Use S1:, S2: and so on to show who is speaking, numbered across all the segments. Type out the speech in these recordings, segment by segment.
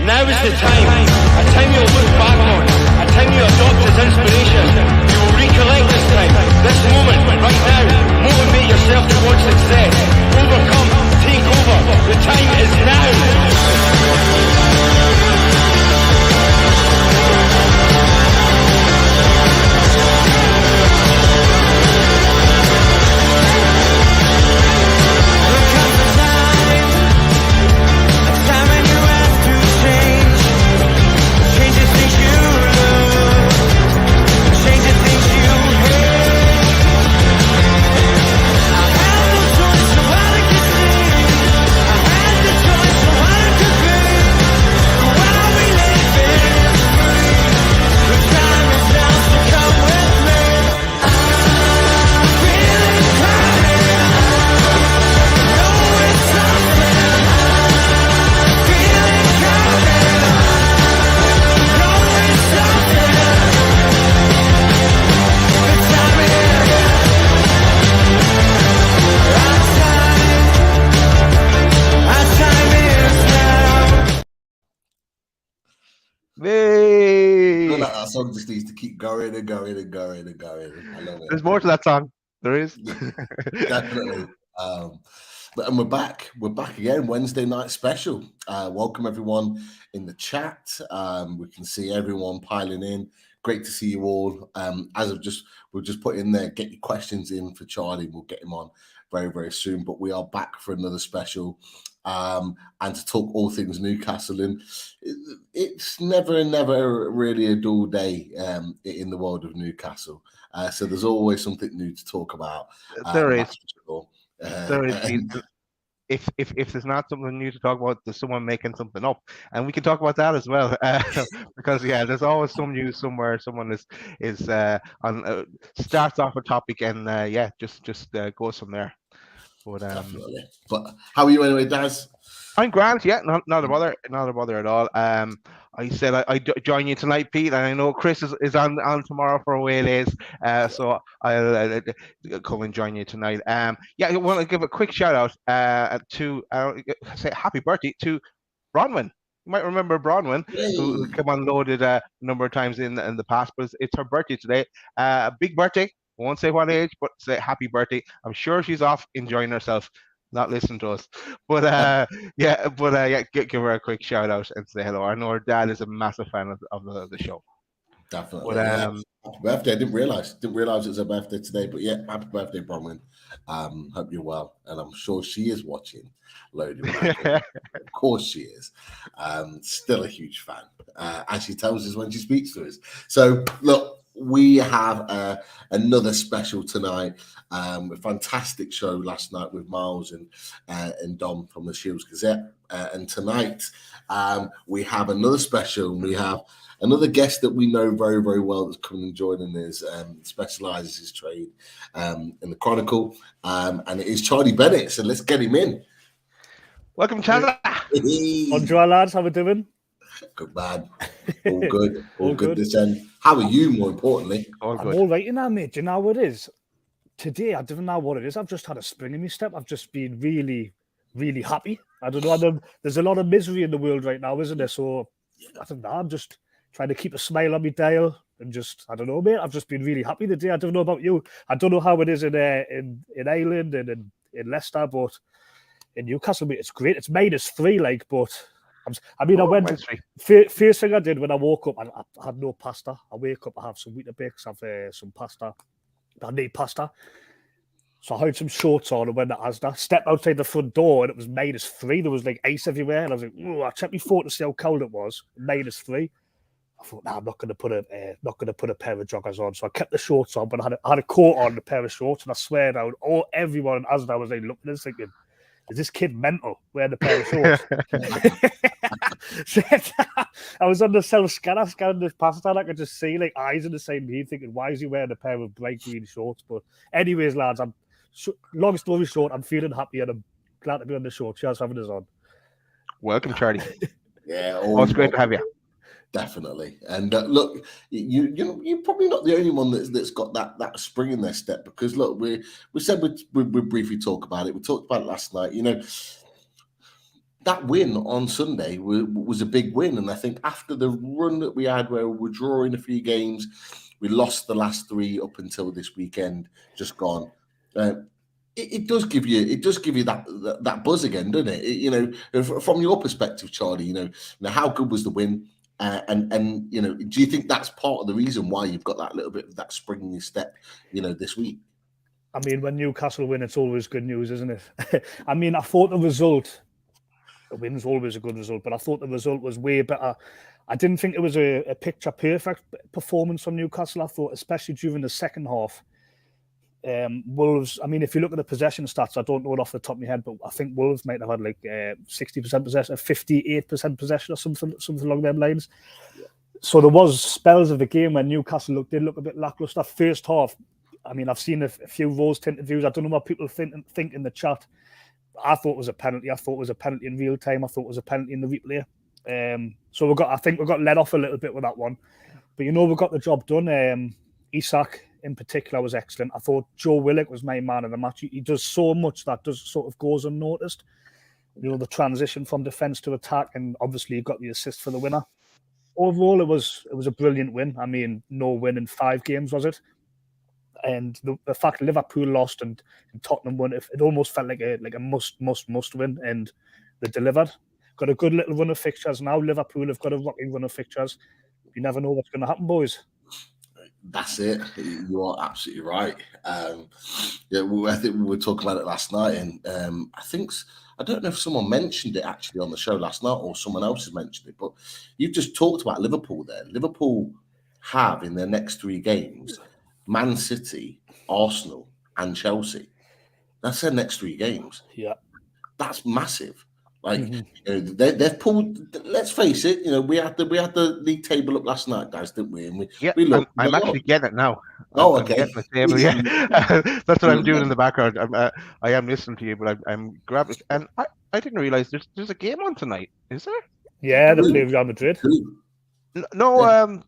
S1: Now is the time. A time you'll look back on. A time you adopt as inspiration. You will recollect this time. This moment, right now. Motivate yourself towards success. Overcome. Take over. The time is now.
S2: That song just needs to keep going and going and going and going. I love it.
S3: There's more to that song. There is.
S2: Definitely. And we're back. We're back again. Wednesday night special. Welcome everyone in the chat. We can see everyone piling in. Great to see you all. We'll just put in there, get your questions in for Charlie. We'll get him on very, very soon. But we are back for another special. And to talk all things Newcastle, and it's never really a dull day in the world of Newcastle. So there's always something new to talk about.
S3: There is. If there's not something new to talk about, there's someone making something up, and we can talk about that as well. Because there's always some news somewhere. Someone is starts off a topic and just goes from there. But
S2: definitely. But how are you anyway, Daz?
S3: I'm grand. Yeah, not a bother at all. I said I'd join you tonight, Pete, and I know Chris is on tomorrow for Wales, so I'll come and join you tonight. I want to give a quick shout out to say happy birthday to Bronwyn. You might remember Bronwyn, who came on loaded a number of times in the past, but it's her birthday today. A big birthday. I won't say what age, but say happy birthday. I'm sure she's off enjoying herself, not listening to us. But give her a quick shout out and say hello. I know her dad is a massive fan of the show.
S2: Definitely. But, happy birthday. I didn't realize it was her birthday today, but yeah, happy birthday, Bronwyn. Hope you're well, and I'm sure she is watching Loaded. Of course she is. Still a huge fan, as she tells us when she speaks to us. So look, we have another special tonight. A fantastic show last night with Miles and Dom from the Shields Gazette. And tonight we have another special. We have another guest that we know very, very well that's coming and joining us. Specializes his trade in the Chronicle. And it is Charlie Bennett. So let's get him in.
S3: Welcome, Charlie.
S4: Bonjour, lads. How we doing?
S2: Good, man. All good. All good this end. How are you, more importantly?
S4: I'm all right now, mate. Do you know what it is? Today, I don't know what it is. I've just had a spring in my step. I've just been really, really happy. I don't know. There's a lot of misery in the world right now, isn't there? So, I don't know. I'm just trying to keep a smile on my dial and just, I don't know, mate. I've just been really happy today. I don't know about you. I don't know how it is in Ireland and in Leicester, but in Newcastle, mate, it's great. It's -3, but... I went. First thing I did when I woke up, I had no pasta. I wake up, I have some Weetabix, I have some pasta. I need pasta. So I had some shorts on and went to Asda. Stepped outside the front door and it was -3. There was like ice everywhere. And I was like, I checked my phone to see how cold it was. -3. I thought, I'm not going to put a pair of joggers on. So I kept the shorts on, but I had a coat on, a pair of shorts, and I swear down, everyone in Asda was like looking at us thinking, is this kid mental wearing a pair of shorts? I was on the self-scanner scanning this pasta and I could just see like eyes in the same heat thinking, why is he wearing a pair of bright green shorts? But anyways, lads, long story short, I'm feeling happy and I'm glad to be on the show. Cheers for having us on.
S3: Welcome, Charlie.
S2: Yeah.
S3: It's great to have you.
S2: Definitely. And look, you're probably not the only one that's got that spring in their step, because look, we said we'd briefly talk about it. We talked about it last night. that win on Sunday was a big win. And I think after the run that we had where we were drawing a few games, we lost the last 3 up until this weekend, just gone. It does give you that buzz again, doesn't it? You know, from your perspective, Charlie, you know, how good was the win? And you know, do you think that's part of the reason why you've got that little bit of that spring in your step, you know, this week?
S4: I mean, when Newcastle win, it's always good news, isn't it? I mean, I thought the win's always a good result, but I thought the result was way better. I didn't think it was a picture perfect performance from Newcastle. I thought, especially during the second half, Wolves, I mean, if you look at the possession stats, I don't know it off the top of my head, but I think Wolves might have had like 60% possession, 58% possession or something along them lines. Yeah. So there was spells of the game when Newcastle did look a bit lackluster. First half, I mean, I've seen a few rose-tinted views. I don't know what people think in the chat. I thought it was a penalty. I thought it was a penalty in real time. I thought it was a penalty in the replay. So I think we got let off a little bit with that one. But, you know, we got the job done. Isak, in particular, was excellent. I thought Joe Willock was my man of the match. He does so much that sort of goes unnoticed. You know, the transition from defence to attack, and obviously he got the assist for the winner. Overall, it was a brilliant win. I mean, no win in 5 games, was it? And the fact Liverpool lost and Tottenham won, it almost felt like a must win, and they delivered. Got a good little run of fixtures now. Liverpool have got a rocky run of fixtures. You never know what's going to happen, boys.
S2: That's it. You are absolutely right. Yeah, I think we were talking about it last night, and I don't know if someone mentioned it actually on the show last night or someone else has mentioned it, but you've just talked about Liverpool there. Liverpool have in their next 3 games Man City, Arsenal, and Chelsea. That's their next 3 games.
S4: Yeah,
S2: that's massive. Like you know, they've pulled. Let's face it. You know, we had the league table up last night, guys, didn't we? And we looked.
S3: I'm actually getting it now.
S2: Oh, okay.
S3: I'm table, yeah. That's what I'm doing in the background. I am listening to you, but I'm grabbing. And I didn't realize there's a game on tonight. Is there?
S4: Yeah, they play Real Madrid.
S3: No,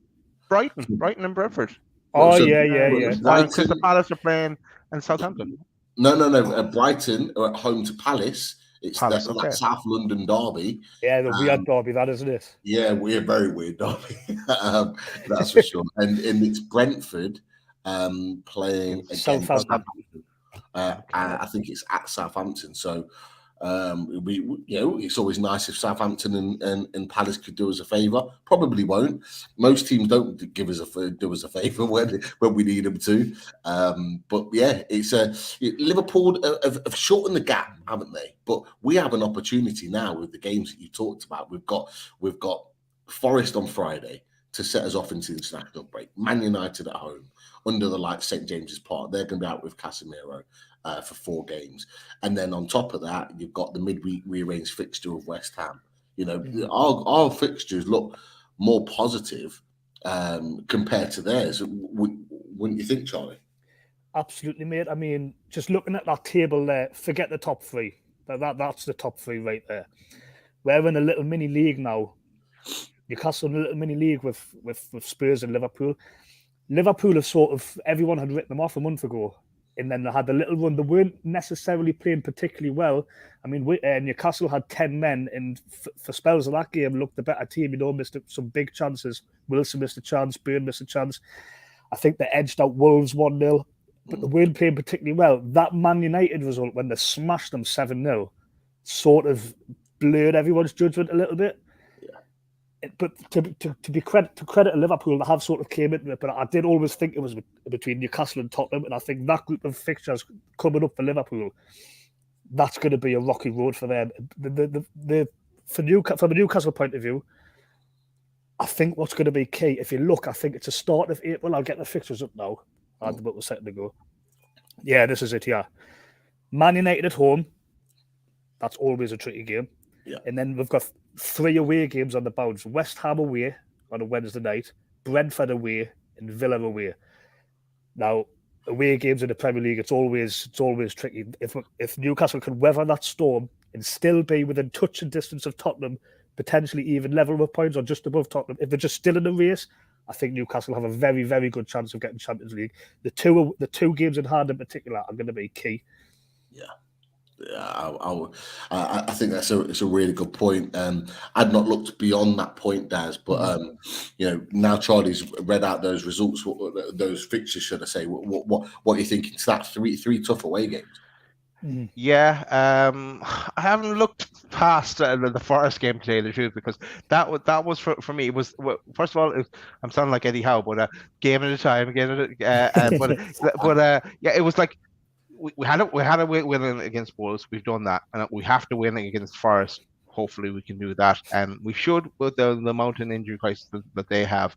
S3: Brighton and Brentford.
S4: Oh, yeah.
S3: Crystal Palace are playing and Southampton.
S2: No. Brighton are at home to Palace. It's
S3: Palace,
S2: that South London derby.
S4: Yeah, the weird derby, that isn't it?
S2: Yeah, very weird derby. That's for sure. And it's Brentford playing against Southampton. I think it's at Southampton. So it's always nice if Southampton and Palace could do us a favour. Probably won't. Most teams don't do us a favour when we need them to. But yeah, it's Liverpool have shortened the gap, haven't they? But we have an opportunity now with the games that you talked about. We've got Forest on Friday to set us off into the international break. Man United at home under the lights, St James's Park. They're going to be out with Casemiro for 4 games. And then on top of that, you've got the midweek rearranged fixture of West Ham. You know, our fixtures look more positive compared to theirs. Wouldn't you think, Charlie?
S4: Absolutely, mate. I mean, just looking at that table there, forget the top 3. That's the top 3 right there. We're in a little mini league now. Newcastle in a little mini league with Spurs and Liverpool. Liverpool have everyone had written them off a month ago. And then they had the little run. They weren't necessarily playing particularly well. I mean, Newcastle had 10 men, and for spells of that game, looked the better team. You know, missed some big chances. Wilson missed a chance. Burn missed a chance. I think they edged out Wolves 1-0, but they weren't playing particularly well. That Man United result, when they smashed them 7-0, sort of blurred everyone's judgment a little bit. But to credit Liverpool, they have sort of came into it. But I did always think it was between Newcastle and Tottenham, and I think that group of fixtures coming up for Liverpool, that's going to be a rocky road for them. From a Newcastle point of view, I think what's going to be key. If you look, I think it's the start of April. I'll get the fixtures up now. I had the book was set to go. Yeah, this is it. Yeah, Man United at home. That's always a tricky game.
S2: Yeah.
S4: And then we've got 3 away games on the bounce. West Ham away on a Wednesday night, Brentford away, and Villa away. Now, away games in the Premier League, it's always tricky. If Newcastle can weather that storm and still be within touch and distance of Tottenham, potentially even level with points or just above Tottenham, if they're just still in the race, I think Newcastle have a very, very good chance of getting Champions League. The two games in hand in particular are going to be key.
S2: Yeah. I think it's a really good point. I'd not looked beyond that point, Daz, but now Charlie's read out those results, those fixtures, should I say? What are you thinking? So that's three tough away games.
S3: Yeah, I haven't looked past the Forest game today, the truth, because that was for me. It was, first of all, I'm sounding like Eddie Howe, but game at a time, yeah, it was like we had a win against Wolves. We've done that, and we have to win against Forest. Hopefully, we can do that, and we should with the mountain injury crisis that they have.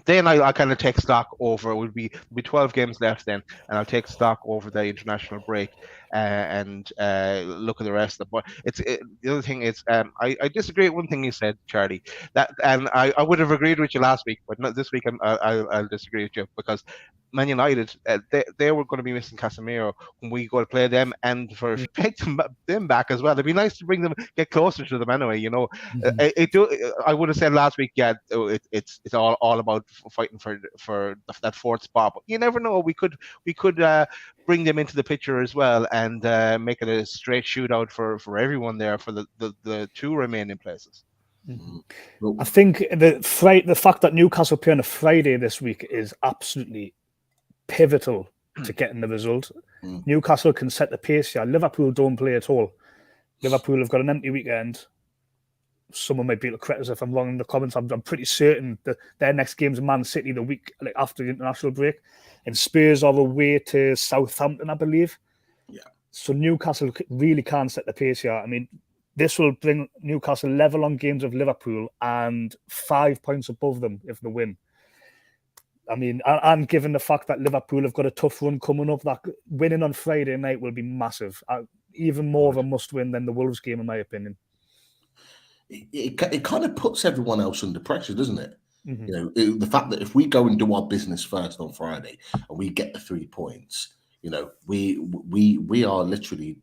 S3: Then I kind of take stock over. It would be 12 games left then, and I'll take stock over the international break and look at the rest of the. But the other thing is, I disagree with one thing you said, Charlie. And I would have agreed with you last week, but not this week. I'll disagree with you because Man United, they were going to be missing Casemiro when we go to play them, and for take them back as well. It'd be nice to bring them, get closer to them anyway. I would have said last week, yeah, it's all about fighting for that fourth spot. But you never know. We could bring them into the picture as well and make it a straight shootout for everyone there for the two remaining places.
S4: I think the fact that Newcastle play on a Friday this week is absolutely pivotal to getting the result. Newcastle can set the pace here. Liverpool don't play at all. Liverpool have got an empty weekend. Someone might be able to correct us if I'm wrong in the comments. I'm pretty certain that their next game's Man City the week after the international break, and Spurs are away to Southampton, I believe.
S2: Yeah.
S4: So Newcastle really can set the pace here. I mean, this will bring Newcastle level on games of Liverpool and 5 points above them if they win. I mean, and given the fact that Liverpool have got a tough run coming up, that winning on Friday night will be massive. Even more of a must-win than the Wolves game, in my opinion.
S2: It kind of puts everyone else under pressure, doesn't it? The fact that if we go and do our business first on Friday and we get the 3 points, we are literally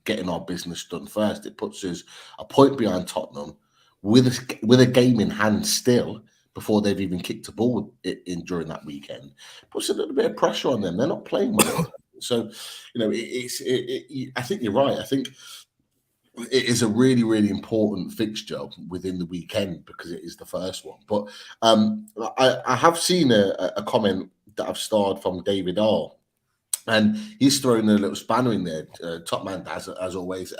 S2: getting our business done first. It puts us a point behind Tottenham with a game in hand still before they've even kicked a ball in during that weekend. Puts a little bit of pressure on them. They're not playing well. So, I think you're right. I think it is a really, really important fixture within the weekend because it is the first one. But I have seen a comment that I've starred from David R. And he's throwing a little spanner in there, top man, as always.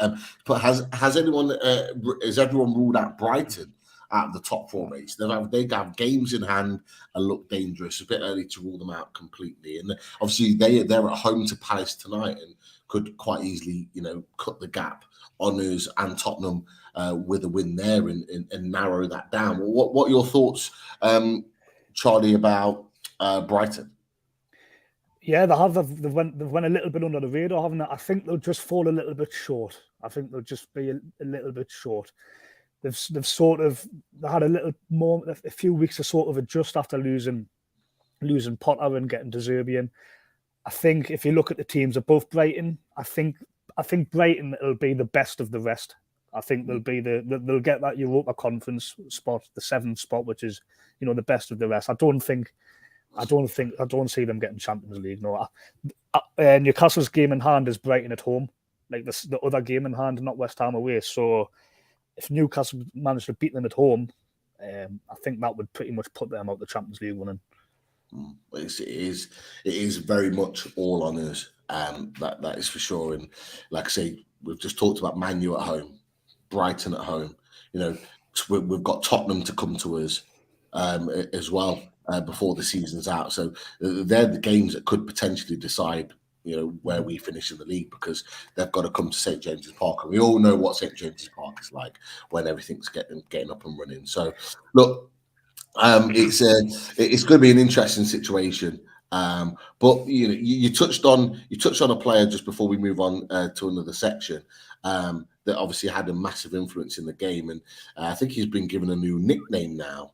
S2: But has everyone ruled out Brighton at the top 4 race? They have games in hand and look dangerous. A bit early to rule them out completely. And obviously they're at home to Palace tonight and could quite easily, cut the gap on us and Tottenham with a win there and narrow that down. What are your thoughts, Charlie, about Brighton?
S4: Yeah, they've went a little bit under the radar, haven't they? I think they'll just fall a little bit short. I think they'll just be a little bit short. They've had a few weeks to sort of adjust after losing Potter and getting De Zerbi in. I think if you look at the teams above Brighton, I think Brighton will be the best of the rest. I think they'll get that Europa Conference spot, the 7th spot, which is the best of the rest. I don't see them getting Champions League. No, Newcastle's game in hand is Brighton at home, like the other game in hand, not West Ham away. So if Newcastle managed to beat them at home, I think that would pretty much put them out the Champions League running.
S2: It is very much all on us. That is for sure. And like I say, we've just talked about Man U at home, Brighton at home. We've got Tottenham to come to us as well before the season's out. So they're the games that could potentially decide, where we finish in the league because they've got to come to St James's Park, and we all know what St James's Park is like when everything's getting up and running. So look. It's going to be an interesting situation, but you touched on a player just before we move on to another section that obviously had a massive influence in the game, and I think he's been given a new nickname now.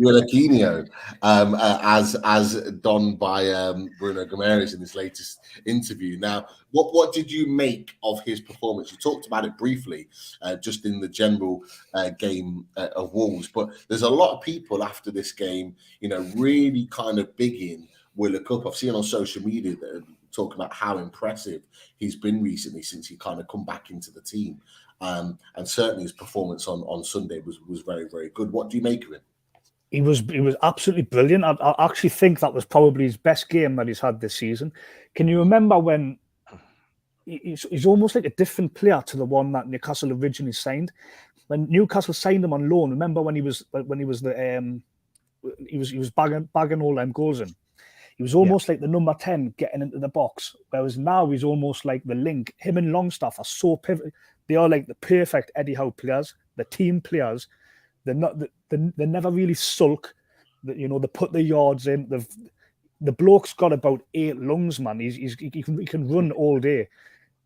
S2: Aquino, as done by Bruno Guimaraes in his latest interview. Now, what did you make of his performance? You talked about it briefly, just in the general game of Wolves, but there's a lot of people after this game, really kind of big in Willock up. I've seen on social media that talking about how impressive he's been recently since he kind of come back into the team. And certainly his performance on Sunday was very, very good. What do you make of him?
S4: He was absolutely brilliant. I actually think that was probably his best game that he's had this season. Can you remember when he's almost like a different player to the one that Newcastle originally signed? When Newcastle signed him on loan, remember when he was bagging all them goals in? He was almost like the number 10 getting into the box, whereas now he's almost like the link. Him and Longstaff are so pivotal. They are like the perfect Eddie Howe players, the team players. They're not. They never really sulk. They put the yards in. The bloke's got about 8 lungs, man. He can run all day.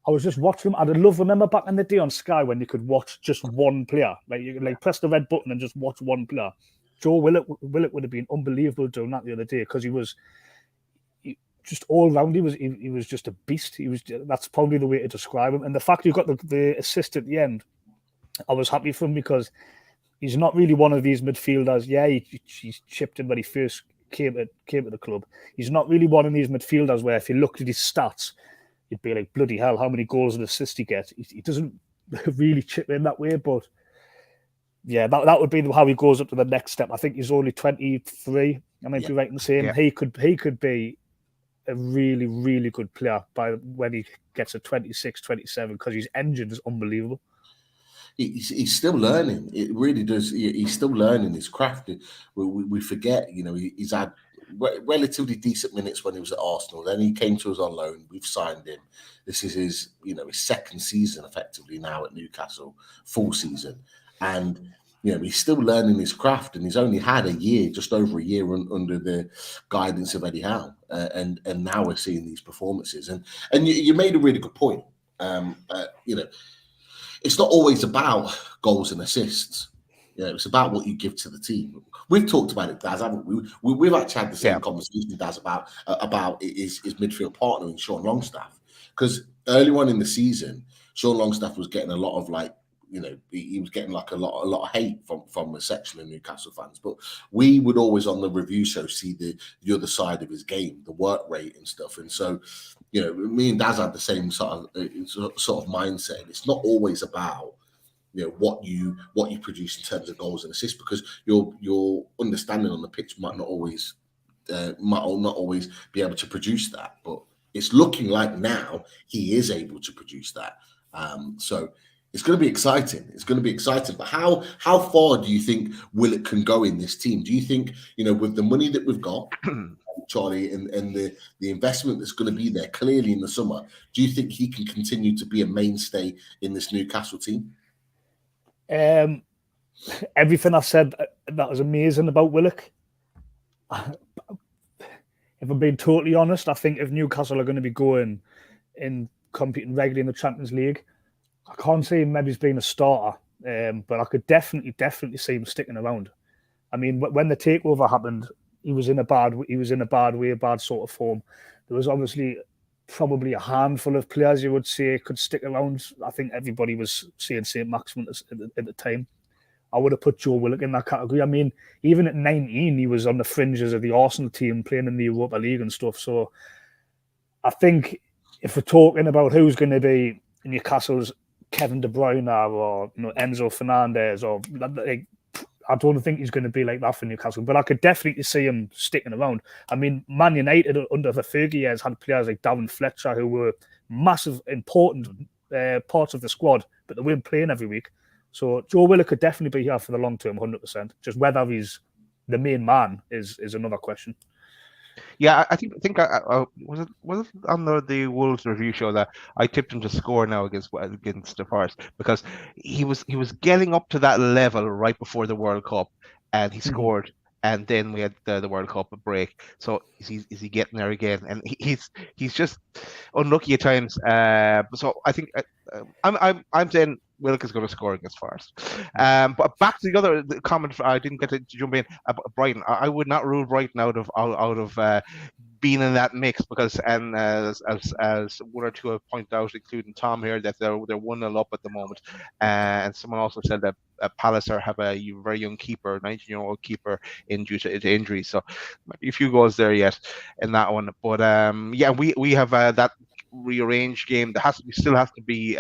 S4: I was just watching him. Remember back in the day on Sky when you could watch just one player, like you could press the red button and just watch one player. Joe Willock would have been unbelievable doing that the other day because he just all round. He was just a beast. That's probably the way to describe him. And the fact you got the assist at the end, I was happy for him because he's not really one of these midfielders. Yeah, he chipped in when he first came to the club. He's not really one of these midfielders where if you looked at his stats, you'd be like, bloody hell, how many goals and assists he gets. He doesn't really chip in that way, but yeah, that would be how he goes up to the next step. I think he's only 23. I might be right in saying he could be a really, really good player by when he gets to 26, 27 because his engine is unbelievable.
S2: He's still learning. It really does. He's still learning his craft. We forget, he's had relatively decent minutes when he was at Arsenal. Then he came to us on loan. We've signed him. This is his, his second season effectively now at Newcastle, full season. And, he's still learning his craft, and he's only had just over a year under the guidance of Eddie Howe. And now we're seeing these performances. And you made a really good point. It's not always about goals and assists. It's about what you give to the team. We've talked about it, Daz, haven't we? We've actually had the same conversation, Daz, about his midfield partner in Sean Longstaff. Because early on in the season, Sean Longstaff was getting a lot of he was getting a lot of hate from a section of Newcastle fans. But we would always on the review show see the other side of his game, the work rate and stuff. And so, me and Daz had the same sort of mindset. It's not always about what you produce in terms of goals and assists, because your understanding on the pitch might not always be able to produce that. But it's looking like now he is able to produce that. So it's going to be exciting. But how far do you think Willock can go in this team? Do you think, with the money that we've got, Charlie, and the investment that's going to be there clearly in the summer, do you think he can continue to be a mainstay in this Newcastle team?
S4: Everything I said that was amazing about Willock. If I'm being totally honest, I think if Newcastle are going to be going in competing regularly in the Champions League, I can't say maybe he's been a starter, but I could definitely see him sticking around. I mean, when the takeover happened, he was in a bad way, bad sort of form. There was obviously probably a handful of players you would say could stick around. I think everybody was saying St. Maximin at the time. I would have put Joe Willock in that category. I mean, even at 19, he was on the fringes of the Arsenal team playing in the Europa League and stuff. So I think if we're talking about who's going to be Newcastle's Kevin De Bruyne or Enzo Fernandez, or I don't think he's going to be like that for Newcastle, but I could definitely see him sticking around. I mean, Man United under the Fergie years had players like Darren Fletcher who were massive, important parts of the squad, but they weren't playing every week. So Joe Willock could definitely be here for the long term, 100%. Just whether he's the main man is another question.
S3: Yeah, I think was it on the Wolves review show that I tipped him to score now against the Forest, because he was getting up to that level right before the World Cup, and he scored, and then we had the World Cup break. So is he getting there again? And he's just unlucky at times. So I think I'm saying Willock is going to score against Forest. But back to the other comment, I didn't get to jump in about Brighton. I would not rule Brighton out of being in that mix because, and as one or two have pointed out, including Tom here, that they're 1-0 up at the moment, and someone also said that Palace have a very young keeper, 19-year-old keeper, due to injury, so maybe a few goals there yet in that one. But yeah, we have that rearranged game that still has to be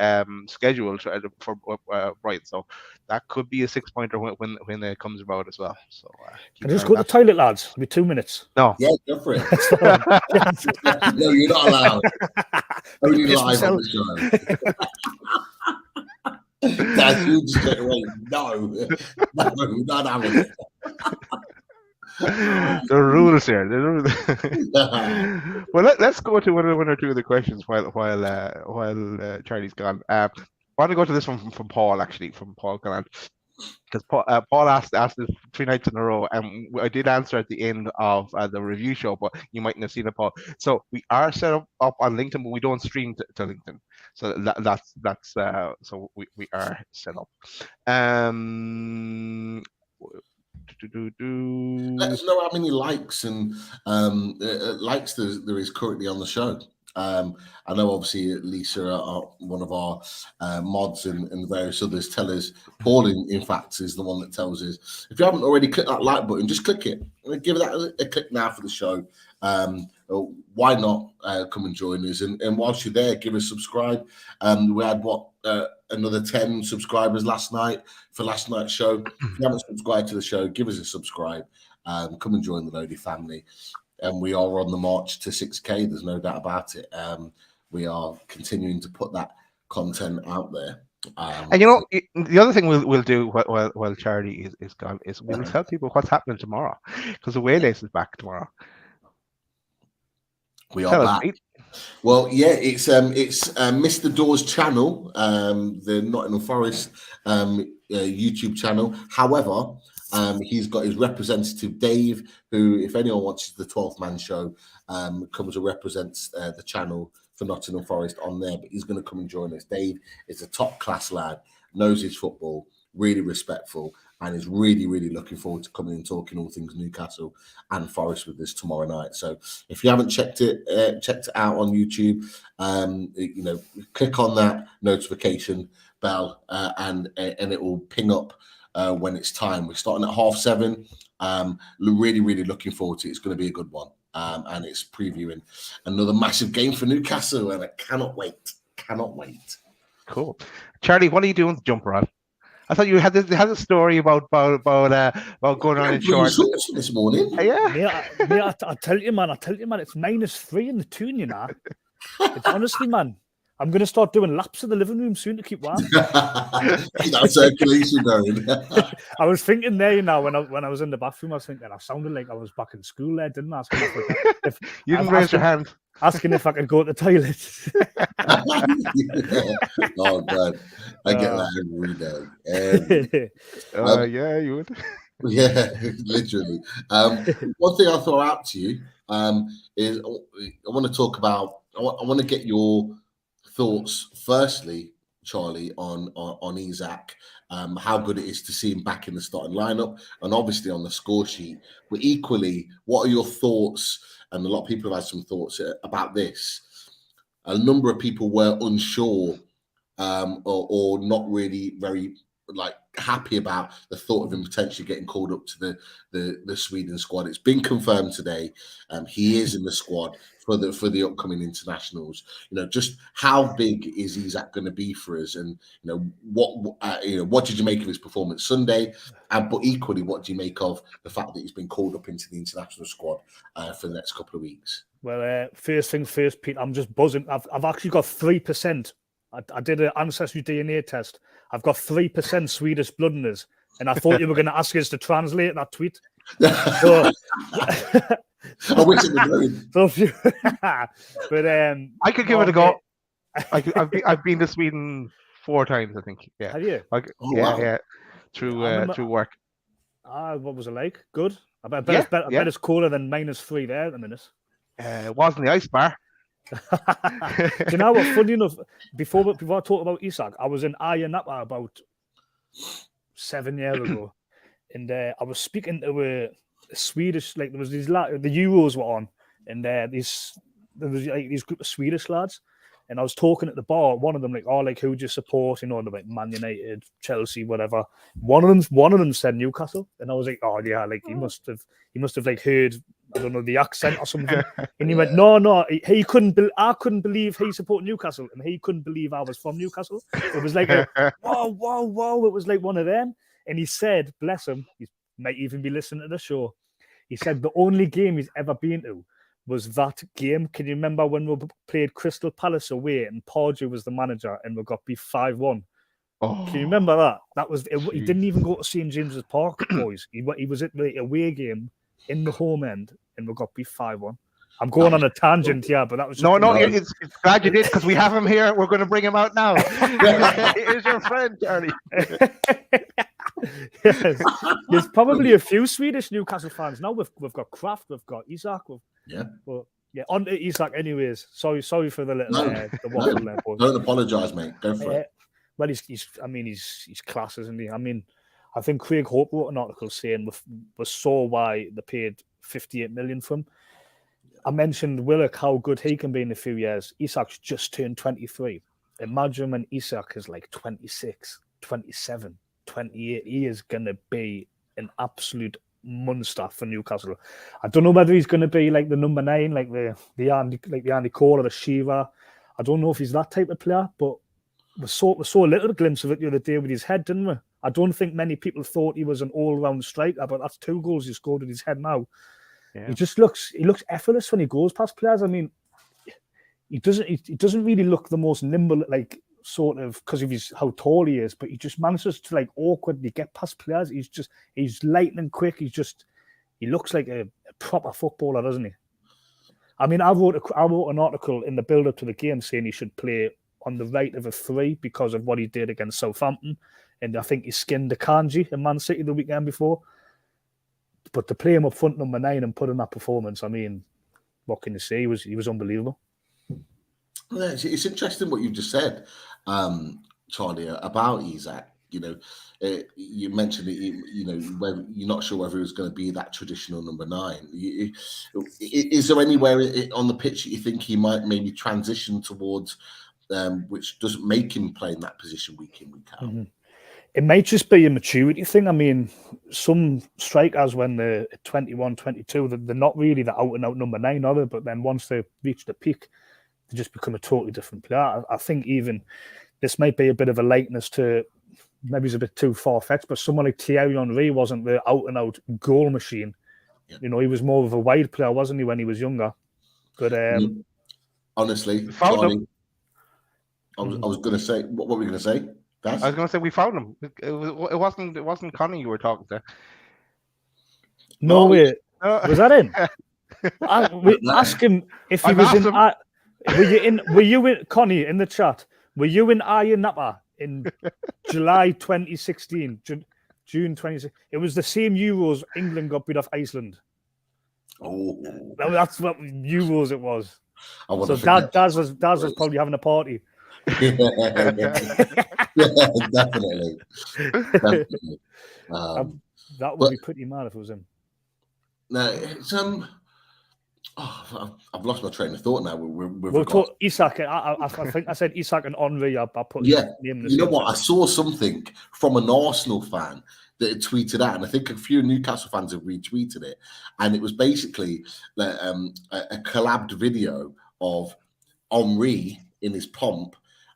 S3: scheduled for Brighton, so that could be a 6-pointer when it comes about as well. So
S4: can I just go to the toilet, lads? It'll be 2 minutes.
S3: No.
S2: Yeah, go for it. No, you're not allowed. Only live on the show. That's you straight away. No, not having it.
S3: The rules here. Well, let's go to one or two of the questions while Charlie's gone. I want to go to this one from Paul, actually, from Paul Gallant, because Paul asked this 3 nights in a row, and I did answer at the end of the review show, but you mightn't have seen it, Paul. So we are set up on LinkedIn, but we don't stream to LinkedIn. So that's so we are set up.
S2: Let us know how many likes and likes there is currently on the show. I know obviously Lisa, one of our mods and various others tell us. Paul, in fact, is the one that tells us. If you haven't already clicked that like button, just click it. Give that a click now for the show. Why not come and join us? And whilst you're there, give us a subscribe. We had another 10 subscribers last night for last night's show. If you haven't subscribed to the show, give us a subscribe. Come and join the Lodi family. And we are on the march to 6K. There's no doubt about it. We are continuing to put that content out there.
S3: And you know, the other thing we'll do while Charlie is gone is we'll tell people what's happening tomorrow, because the Waylace is back tomorrow.
S2: We are back. Well, yeah, it's Mr. Dawes' channel, the Nottingham Forest YouTube channel. However, he's got his representative Dave, who, if anyone watches the 12th Man show, comes and represents the channel for Nottingham Forest on there. But he's going to come and join us. Dave is a top class lad, knows his football, really respectful, and is really, really looking forward to coming and talking all things Newcastle and Forest with us tomorrow night. So if you haven't checked it out on YouTube, click on that notification bell and it will ping up when it's time. We're starting at 7:30. Really, really looking forward to it. It's going to be a good one. And it's previewing another massive game for Newcastle, and I cannot wait.
S3: Cool. Charlie, what are you doing with the jumper on? I thought you had a story about going on in short
S2: this morning.
S4: Yeah, I tell you, man, it's -3 in the Toon, you know. It's honestly, man, I'm going to start doing laps in the living room soon to keep warm.
S2: That circulation going.
S4: I was thinking there, you know, when I was in the bathroom, I was thinking I sounded like I was back in school there, didn't I?
S3: You didn't raise your hand.
S4: Asking if I could go to the toilet.
S2: Oh, God. I get that every day.
S3: Yeah, you would.
S2: Yeah, literally. One thing I'll throw out to you is I want to talk about, I want to get your thoughts, firstly, Charlie, on Isak, how good it is to see him back in the starting lineup, and obviously on the score sheet. But equally, what are your thoughts? And a lot of people have had some thoughts about this. A number of people were unsure or not really very happy about the thought of him potentially getting called up to the Sweden squad. It's been confirmed today. He is in the squad for the upcoming internationals. You know, just how big is Isak going to be for us? And what did you make of his performance Sunday? But equally, what do you make of the fact that he's been called up into the international squad for the next couple of weeks?
S4: Well, first things first, Pete. I'm just buzzing. I've actually got 3%. I did an ancestry DNA test. I've got 3% Swedish blood in us, and I thought you were going to ask us to translate that tweet. So,
S2: I wish it was
S4: but
S3: I could give it a go. I've been to Sweden 4 times, I think. Yeah.
S4: Have you?
S3: Yeah. Through work.
S4: What was it like? Good. I bet it's colder than -3 there at the minute.
S3: It wasn't the ice bar.
S4: Do you know what? Funny enough, before I talk about Isak, I was in Ayia Napa about 7 years ago, and I was speaking to a Swedish, there was these the Euros were on, and there was like these group of Swedish lads, and I was talking at the bar. One of them like, "Oh, like who do you support?" You know, and they're like Man United, Chelsea, whatever. One of them said Newcastle, and I was like, "Oh yeah, like he must have like heard, I don't know, the accent or something." And he went, "No, he couldn't. I couldn't believe he supported Newcastle, and he couldn't believe I was from Newcastle." It was like, whoa! It was like one of them. And he said, bless him, he might even be listening to the show. He said the only game he's ever been to was that game. Can you remember when we played Crystal Palace away and Pardew was the manager and we got beat 5-1? Oh, can you remember that? That was it. He didn't even go to St James's Park, boys. He was at the away game in the home end and we got beat 5-1. I'm going on a tangent, yeah, but that was just
S3: it's glad you did because we have him here. We're going to bring him out now. Here's your friend, Charlie.
S4: Yes. There's probably a few Swedish Newcastle fans now. We've got Kraft, we've got Isak. On to Isak, anyways. Sorry for the little the waffle there, boys.
S2: Don't apologise, mate. Go for it.
S4: Well, he's class, isn't he? I mean, I think Craig Hope wrote an article saying we saw why they paid 58 million for him. I mentioned Willock, how good he can be in a few years. Isak's just turned 23. Imagine when Isak is like 26, 27, 28. He is going to be an absolute monster for Newcastle. I don't know whether he's going to be like the number 9, like the Andy Cole or the Shiva. I don't know if he's that type of player, but we saw a little glimpse of it the other day with his head, didn't we? I don't think many people thought he was an all-round striker, but that's 2 goals he scored with his head now. Yeah. He looks effortless when he goes past players. I mean, he doesn't really look the most nimble, like sort of because of how tall he is, but he just manages to like awkwardly get past players. He's lightning quick. He looks like a proper footballer, doesn't he? I mean, I wrote an article in the build up to the game saying he should play on the right of a 3 because of what he did against Southampton, and I think he skinned the Kanji in Man City the weekend before. But to play him up front number 9 and put in that performance, I mean, what can you say? He was unbelievable.
S2: Yeah, it's interesting what you just said, Charlie, about Isak. You know, you mentioned it. Where you're not sure whether he was going to be that traditional number 9. Is there anywhere on the pitch that you think he might maybe transition towards, which doesn't make him play in that position week in, week out?
S4: Mm-hmm. It might just be a maturity thing. I mean, some strikers, when they're 21, 22, they're not really the out-and-out number 9, are they? But then once they reach the peak, they just become a totally different player. I think even this might be a bit of a likeness to, maybe it's a bit too far-fetched, but someone like Thierry Henry wasn't the out-and-out goal machine. Yeah. You know, he was more of a wide player, wasn't he, when he was younger? But
S2: honestly, Charlie, I was going to say, what were we going to say?
S3: I was going to say we found him. It wasn't Connie you were talking to.
S4: No way. Was that him? Ask him if he was in. Were you in Connie in the chat? Were you in Ayia Napa in July 2016? June 2016. It was the same Euros England got beat off Iceland.
S2: Oh,
S4: that's what Euros it was. So Daz was probably having a party.
S2: Yeah, definitely.
S4: That would be pretty mad if it was him.
S2: No, it's I've lost my train of thought now.
S4: We'll talk Isak. I think I said Isak and Henry. I put
S2: his name in the same what? I saw something from an Arsenal fan that had tweeted out, and I think a few Newcastle fans have retweeted it, and it was basically a collabed video of Henry in his pomp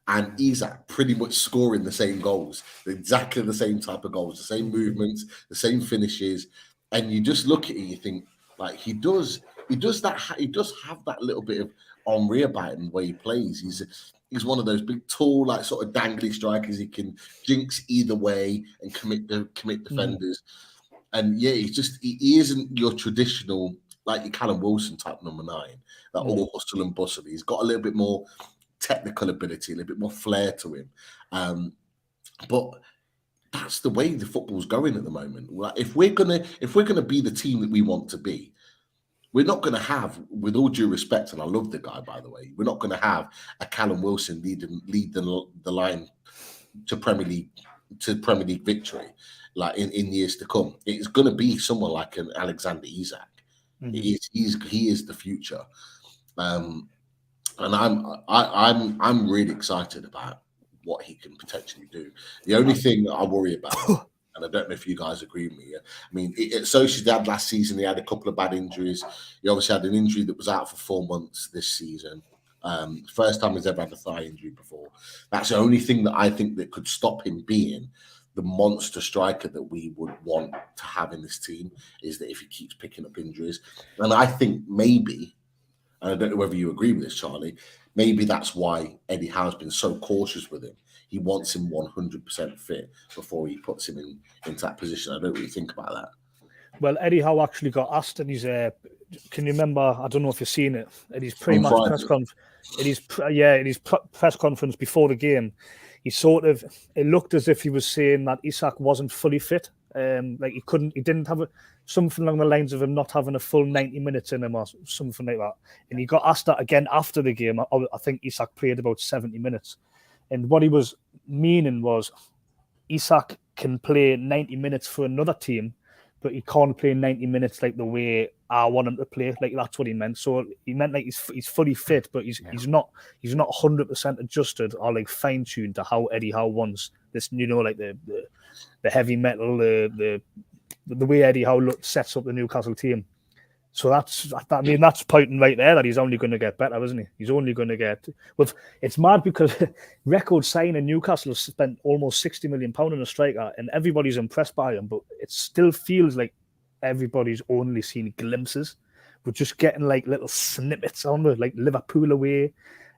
S2: and Isak pretty much scoring the same goals, exactly the same type of goals, the same movements, the same finishes. And you just look at it, you think, like, he does have that little bit of Henry about him the way he plays. He's one of those big, tall, like sort of dangly strikers. He can jinx either way and commit defenders. And yeah, he isn't your traditional, like your Callum Wilson type number 9, that all hustle and bustle. He's got a little bit more technical ability, a little bit more flair to him. But that's the way the football's going at the moment. Like, if we're gonna be the team that we want to be, we're not going to have, with all due respect, and I love the guy, by the way, we're not going to have a Callum Wilson lead the line to Premier League victory, like in years to come. It's going to be someone like an Alexander Isak. Mm-hmm. He is the future, and I'm really excited about what he can potentially do. The only thing that I worry about, and I don't know if you guys agree with me. I mean, at Sociedad last season, he had a couple of bad injuries. He obviously had an injury that was out for 4 months this season. First time he's ever had a thigh injury before. That's the only thing that I think that could stop him being the monster striker that we would want to have in this team, is that if he keeps picking up injuries. And I think maybe, and I don't know whether you agree with this, Charlie, maybe that's why Eddie Howe's been so cautious with him. He wants him 100% fit before he puts him into that position. I don't really think about that.
S4: Well, Eddie Howe actually got asked in his, can you remember, I don't know if you've seen it, in his pre-match press conference, in his press conference before the game, he it looked as if he was saying that Isak wasn't fully fit. Like he didn't have something along the lines of him not having a full 90 minutes in him or something like that. And he got asked that again after the game. I think Isak played about 70 minutes. And what he was meaning was Isak can play 90 minutes for another team, but he can't play 90 minutes like the way I want him to play. Like that's what he meant. So he meant like he's fully fit, but he's not 100% adjusted or like fine tuned to how Eddie Howe wants this. You know, like the heavy metal, the way Eddie Howe sets up the Newcastle team. So that's pointing right there that he's only going to get better, isn't he? He's only going to get. Well, it's mad because record signing Newcastle spent almost £60 million on a striker, and everybody's impressed by him. But it still feels like everybody's only seen glimpses. We're just getting like little snippets on it, like Liverpool away,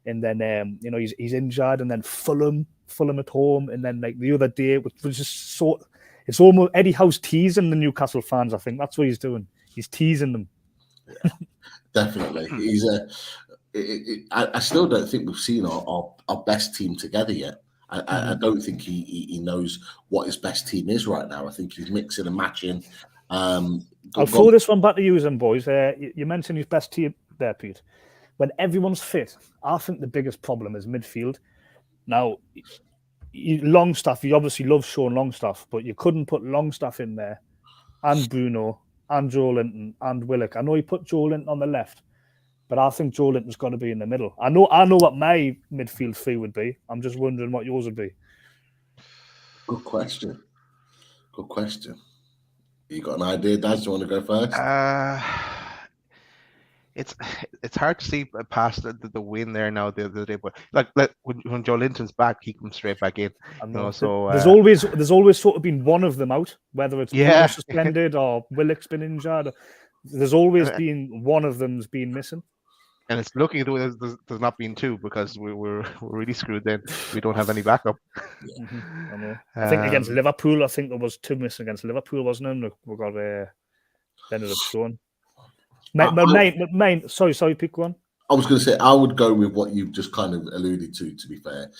S4: and then he's injured, and then Fulham at home, and then like the other day, which was just it's almost Eddie Howe's teasing the Newcastle fans. I think that's what he's doing. He's teasing them.
S2: Yeah, definitely. He's I still don't think we've seen our best team together yet. I don't think he knows what his best team is right now. I think he's mixing and matching.
S4: I'll throw this one back to you, boys. You mentioned his best team there, Pete. When everyone's fit, I think the biggest problem is midfield. Now, Longstaff, you obviously love Sean Longstaff, but you couldn't put Longstaff in there and Bruno and Joe Linton and Willock. I know he put Joe Linton on the left, but I think Joe Linton's got to be in the middle. I know what my midfield three would be. I'm just wondering what yours would be.
S2: Good question. You got an idea, Dad? Do you want to go first?
S3: It's hard to see past the win there now the other day, but like when Joe Linton's back, he comes straight back in. So
S4: there's always sort of been one of them out, whether it's suspended or Willock's been injured. There's always been one of them's been missing.
S3: And it's looking there's not been two, because we're really screwed then. We don't have any backup.
S4: I know. I think against Liverpool, I think there was two missing against Liverpool, wasn't there? We got ended up showing. Sorry, pick one.
S2: I was going to say I would go with what you've just kind of alluded to be fair,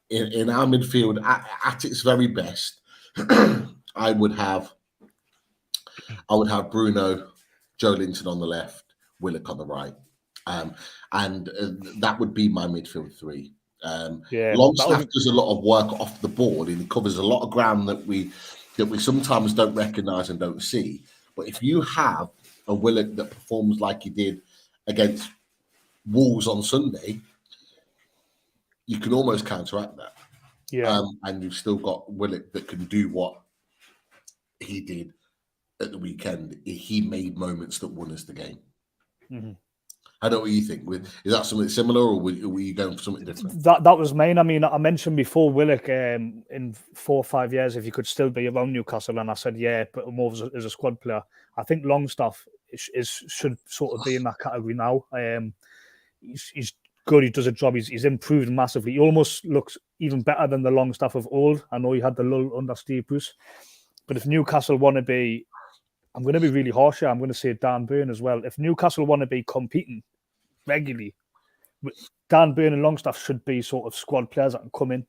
S2: in our midfield at its very best, I would have Bruno, Joe Linton on the left, Willock on the right, and that would be my midfield three. Longstaff does a lot of work off the board, and he covers a lot of ground that we sometimes don't recognise and don't see. But if you have a Willock that performs like he did against Wolves on Sunday, you can almost counteract that.
S4: Yeah.
S2: And you've still got Willock that can do what he did at the weekend. He made moments that won us the game.
S4: Mm-hmm.
S2: I don't know what you think. Is that something similar, or were you going for something different?
S4: That was mine. I mean, I mentioned before Willock in 4 or 5 years, if he could still be around Newcastle, and I said, yeah, but more as a squad player. I think Longstaff should sort of be in that category now. He's good. He does a job. He's improved massively. He almost looks even better than the Longstaff of old. I know he had the lull under Steve Bruce, but if Newcastle want to be, I'm going to be really harsh here. I'm going to say Dan Burn as well. If Newcastle want to be competing regularly, Dan Burn and Longstaff should be sort of squad players that can come in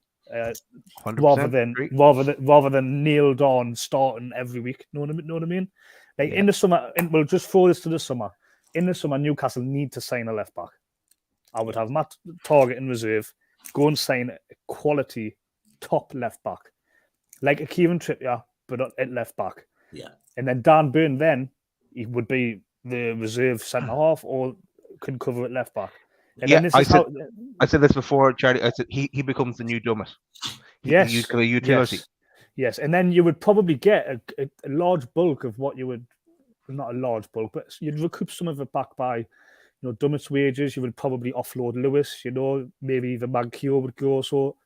S4: rather than nailed on starting every week. Know what I mean? Like in the summer, we'll just throw this to the summer. In the summer, Newcastle need to sign a left back. I would have Matt Target in reserve. Go and sign a quality top left back, like a Kieran Trippier, but at left back.
S2: Yeah.
S4: And then Dan Burn then he would be the reserve centre half or can cover at left back. And
S3: Yeah,
S4: then this is how
S3: I said this before, Charlie. I said he becomes the new Dummett.
S4: yes,
S3: He's got a utility.
S4: Yes, and then you would probably get a large bulk of what you would, not a large bulk, but you'd recoup some of it back by, Dummett's wages. You would probably offload Lewis, maybe even Mankio would go. So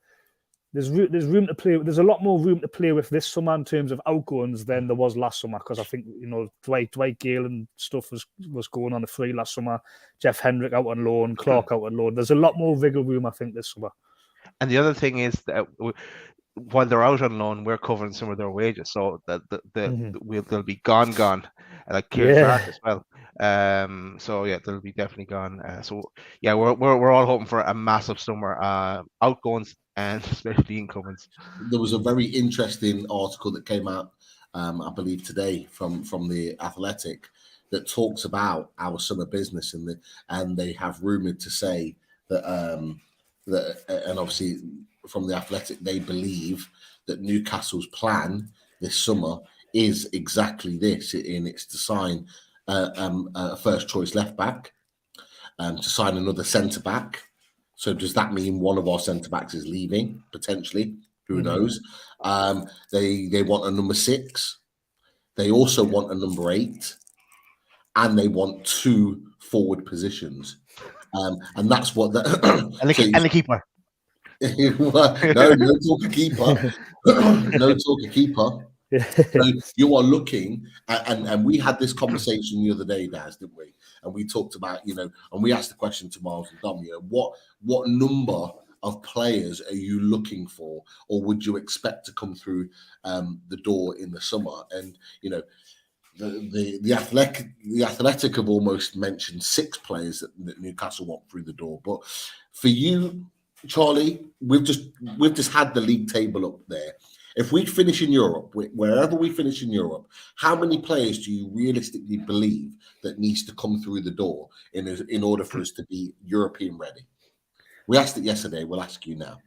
S4: there's room to play. There's a lot more room to play with this summer in terms of outgoings than there was last summer, because I think Dwight Gale and stuff was going on the free last summer. Jeff Hendrick out on loan, Clark out on loan. There's a lot more wiggle room, I think, this summer.
S3: And the other thing is that while they're out on loan, we're covering some of their wages, so that they'll be gone, like Kieran Clark as well. So yeah, they'll be definitely gone. So yeah, we're all hoping for a massive summer, outgoings and especially incomings.
S2: There was a very interesting article that came out, I believe today, from the Athletic, that talks about our summer business, and they have rumored to say that and obviously from the Athletic, they believe that Newcastle's plan this summer is exactly this, and it's to sign a first choice left back, to sign another centre back. So does that mean one of our centre backs is leaving potentially? Who knows? They want a number 6. They also want a number 8, and they want 2 forward positions. And that's what
S3: and the keeper.
S2: No talk of keeper. No talk of keeper. So you are looking at, and we had this conversation the other day, Daz, didn't we? And we talked about, and we asked the question to Miles and Dom, what number of players are you looking for, or would you expect to come through the door in the summer? And the Athletic have almost mentioned 6 players that Newcastle want through the door. But for you, Charlie, we've just had the league table up there. If we finish in Europe, wherever we finish in Europe, how many players do you realistically believe that needs to come through the door in order for us to be European ready? We asked it yesterday. We'll ask you now.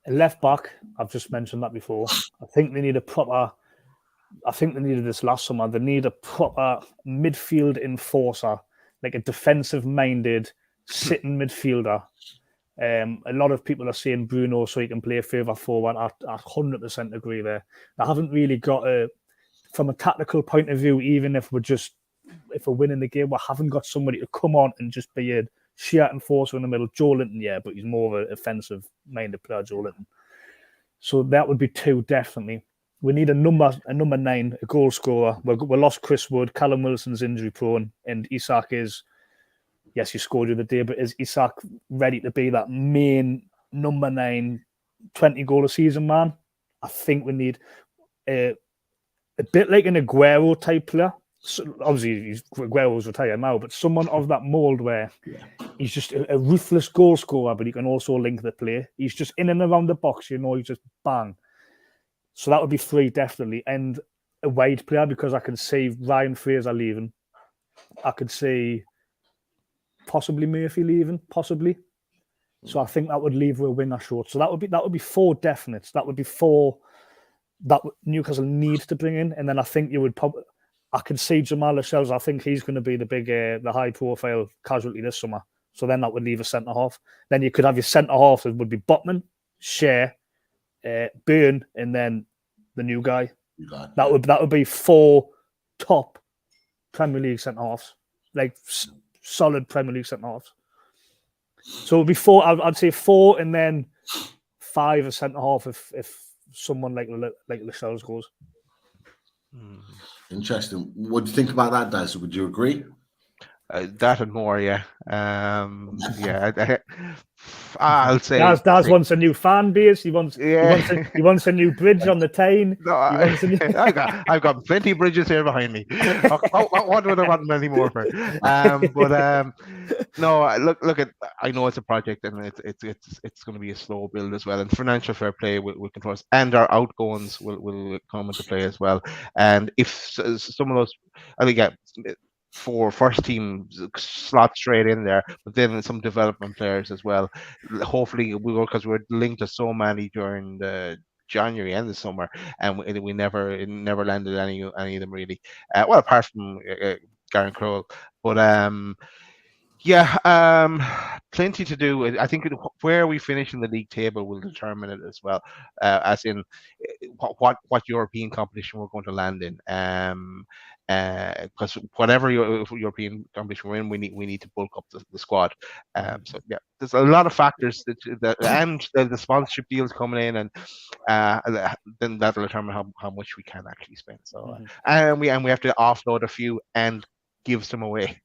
S4: A left back, I've just mentioned that before. I think they need they needed this last summer. They need a proper midfield enforcer, like a defensive-minded sitting midfielder. A lot of people are saying Bruno so he can play further forward. I 100% agree there. They haven't really got from a tactical point of view, even if we're winning the game, we haven't got somebody to come on and just be a sheer enforcer in the middle. Joe Linton, yeah, but he's more of an offensive-minded player, Joe Linton. So that would be 2, definitely. We need a number 9, a goal scorer. We lost Chris Wood. Callum Wilson's injury prone, and Isak is. Yes, he scored the other day, but is Isak ready to be that main number 9, 20 goal a season man? I think we need a bit like an Aguero type player. So obviously, Aguero's retired now, but someone of that mould where he's just a ruthless goal scorer, but he can also link the play. He's just in and around the box, he's just bang. So that would be 3, definitely. And a wide player, because I can see Ryan Fraser leaving. I could see possibly Murphy leaving, possibly. So I think that would leave a winger short. So that would be 4 definites. That would be 4 that Newcastle needs to bring in. And then I think you would probably, I can see Jamal Lascelles. I think he's going to be the big, the high profile casualty this summer. So then that would leave a centre half. Then you could have your centre half that would be Botman, Shea, Byrne, and then the new guy. That would be 4 top Premier League centre halves, like solid Premier League centre halves. So it'd be 4. I'd say 4, and then 5 a centre half if someone like Lascelles goes.
S2: Interesting. What do you think about that, Daz? Would you agree?
S3: That and more, yeah. I'll say
S4: Daz wants a new fan base. He wants a new bridge on the Tyne.
S3: No, I've got plenty of bridges here behind me. What would I want any more for? No, look at. I know it's a project, and it's going to be a slow build as well. And financial fair play will control us, and our outgoings will come into play as well. And if some of those, I think, 4 first team slot straight in there, but then some development players as well. Hopefully we will, because we're linked to so many during the January and the summer, and we never landed any of them really. Well, apart from Garen Crowell. But plenty to do. I think where we finish in the league table will determine it as well, as in what European competition we're going to land in. Because whatever European competition we're in, we need to bulk up the squad. So yeah, there's a lot of factors that and the sponsorship deals coming in, and then that'll determine how much we can actually spend. So and we have to offload a few and give some away.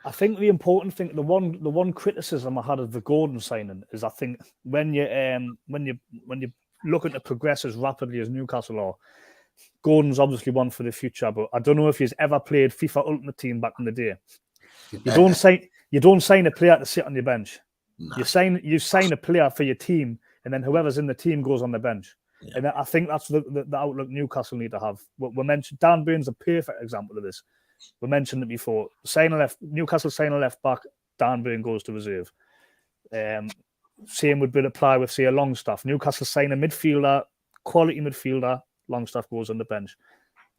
S4: I think the important thing, the one criticism I had of the Gordon signing is, I think when you're looking to progress as rapidly as Newcastle are, Gordon's obviously one for the future. But I don't know if he's ever played FIFA Ultimate Team back in the day. You don't sign a player to sit on your bench. No. You sign a player for your team, and then whoever's in the team goes on the bench. Yeah. And I think that's the outlook Newcastle need to have. We mentioned Dan Burn's a perfect example of this. We mentioned it before. Newcastle sign a left back, Dan Burn goes to reserve. Same would apply with, say, a Longstaff. Newcastle sign a midfielder, quality midfielder, Longstaff goes on the bench.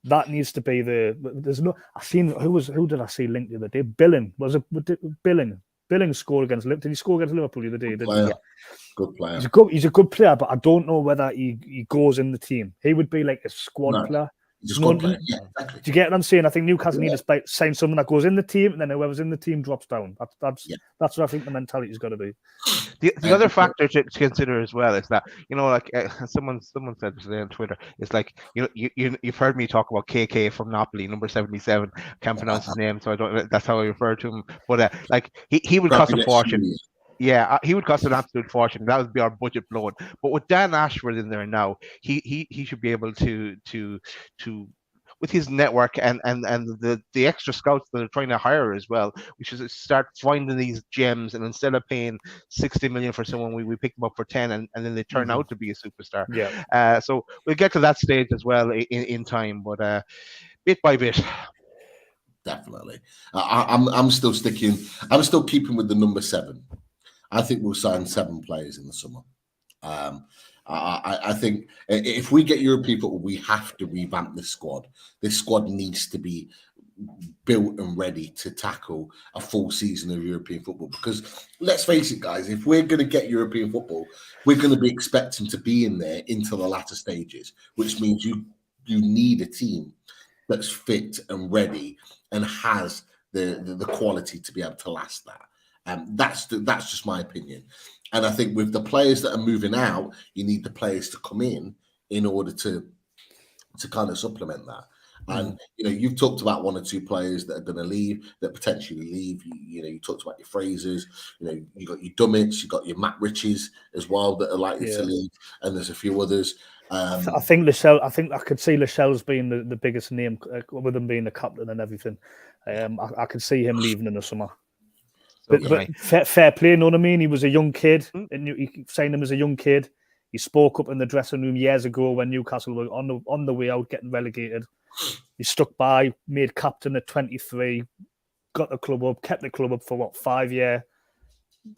S4: That needs to be there's no. Who did I see linked the other day? Billing. Billing scored against Liverpool. Did he score against Liverpool the other day?
S2: Good player.
S4: He's a good player, but I don't know whether he goes in the team. He would be like a squad player.
S2: Yeah, exactly.
S4: Do you get what I'm saying? I think Newcastle need to sign someone that goes in the team, and then whoever's in the team drops down. That's what I think the mentality's got to be.
S3: The other factor to consider as well is that, like someone said today on Twitter, it's like you've heard me talk about KK from Napoli, number 77. Can't pronounce his name, so I don't. That's how I refer to him. But like he would cost a fortune. Yeah, he would cost an absolute fortune. That would be our budget blown. But with Dan Ashford in there now, he should be able to with his network and the extra scouts that they're trying to hire as well, we should start finding these gems, and instead of paying 60 million for someone, we pick them up for 10 and then they turn out to be a superstar.
S4: Yeah.
S3: So we'll get to that stage as well in time, but bit by bit.
S2: Definitely. I'm still keeping with the number 7. I think we'll sign 7 players in the summer. I think if we get European football, we have to revamp this squad. This squad needs to be built and ready to tackle a full season of European football. Because let's face it, guys, if we're going to get European football, we're going to be expecting to be in there into the latter stages, which means you need a team that's fit and ready and has the quality to be able to last that. That's just my opinion. And I think with the players that are moving out, you need the players to come in order to kind of supplement that. And you've talked about 1 or 2 players that are going to leave, that potentially leave. You talked about your Frasers. You got your Dummets, you got your Matt Riches as well that are likely to leave, and there's a few others.
S4: I think Lascelles. I think I could see Lascelles being the biggest name, with him being the captain and everything. I could see him leaving in the summer. But fair play, you know what I mean? He was a young kid, and he signed him as a young kid. He spoke up in the dressing room years ago when Newcastle were on the way out, getting relegated. He stuck by, made captain at 23, got the club up, kept the club up for 5 years.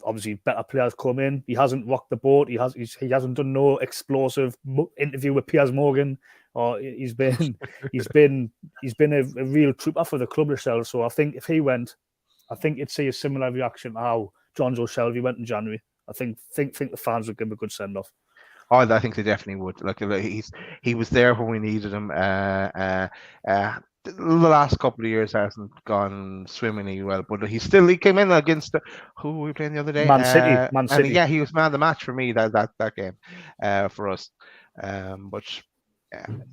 S4: Obviously, better players come in. He hasn't rocked the boat. He hasn't done no explosive interview with Piers Morgan, or he's been a real trooper for the club himself. So I think if he went, I think you'd see a similar reaction to how John Joe Shelby went in January. I think the fans would give him a good send off.
S3: Oh, I think they definitely would. Like he was there when we needed him. The last couple of years hasn't gone swimmingly well, but he came in against who were we playing the other day?
S4: Man City.
S3: Yeah, he was man of the match for me that game for us. But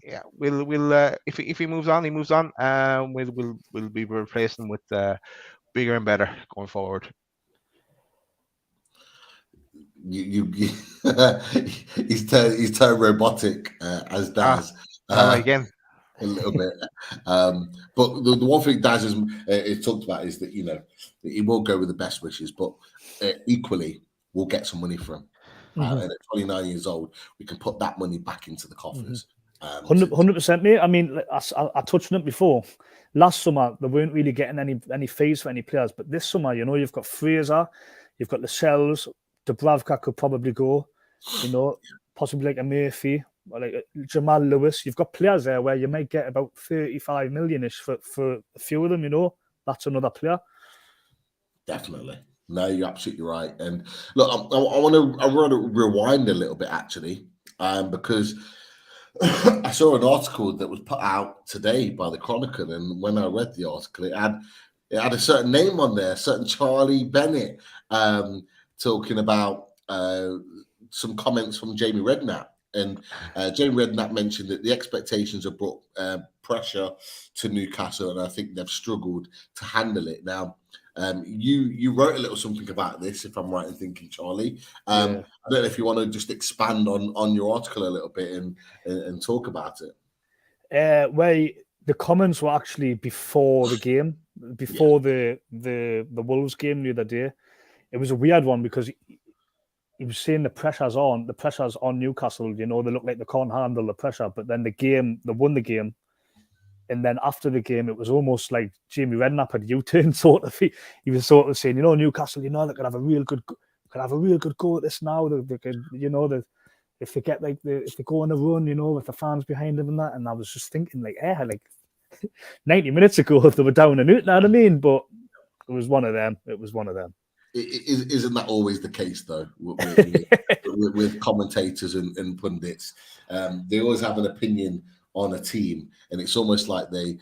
S3: yeah, we'll if he moves on, he moves on. We'll be replacing with bigger and better going forward.
S2: He's turned robotic as Daz.
S3: Again.
S2: A little bit. But the one thing Daz is talked about is that, he will go with the best wishes, but equally we'll get some money from him. And at 29 years old, we can put that money back into the coffers.
S4: 100%, mate. I mean, I touched on it before. Last summer, they weren't really getting any fees for any players, but this summer, you've got Fraser, you've got Lascelles, Dubravka could probably go, possibly like a Murphy. like Jamal Lewis. You've got players there where you might get about 35 million-ish for a few of them, That's another player.
S2: Definitely. No, you're absolutely right. And look, I want to rewind a little bit, actually, because I saw an article that was put out today by the Chronicle, and when I read the article, it had a certain name on there, a certain Charlie Bennett, talking about some comments from Jamie Redknapp. And Jamie Redknapp mentioned that the expectations have brought pressure to Newcastle, and I think they've struggled to handle it. Now, you wrote a little something about this, if I'm right in thinking, Charlie. I don't know if you want to just expand on your article a little bit and talk about it.
S4: Well, the comments were actually before the game, before the Wolves game the other day. It was a weird one because he was saying the pressure's on Newcastle. They look like they can't handle the pressure. But then they won the game. And then after the game, it was almost like Jamie Redknapp had U-turn sort of. He was sort of saying, Newcastle, they could have a real good go at this now. They could, if they get if they go on a run, with the fans behind them and that. And I was just thinking, 90 minutes ago, if they were down and out, you know what I mean? But it was one of them.
S2: Isn't that always the case, though, with commentators and pundits? They always have an opinion on a team, and it's almost like they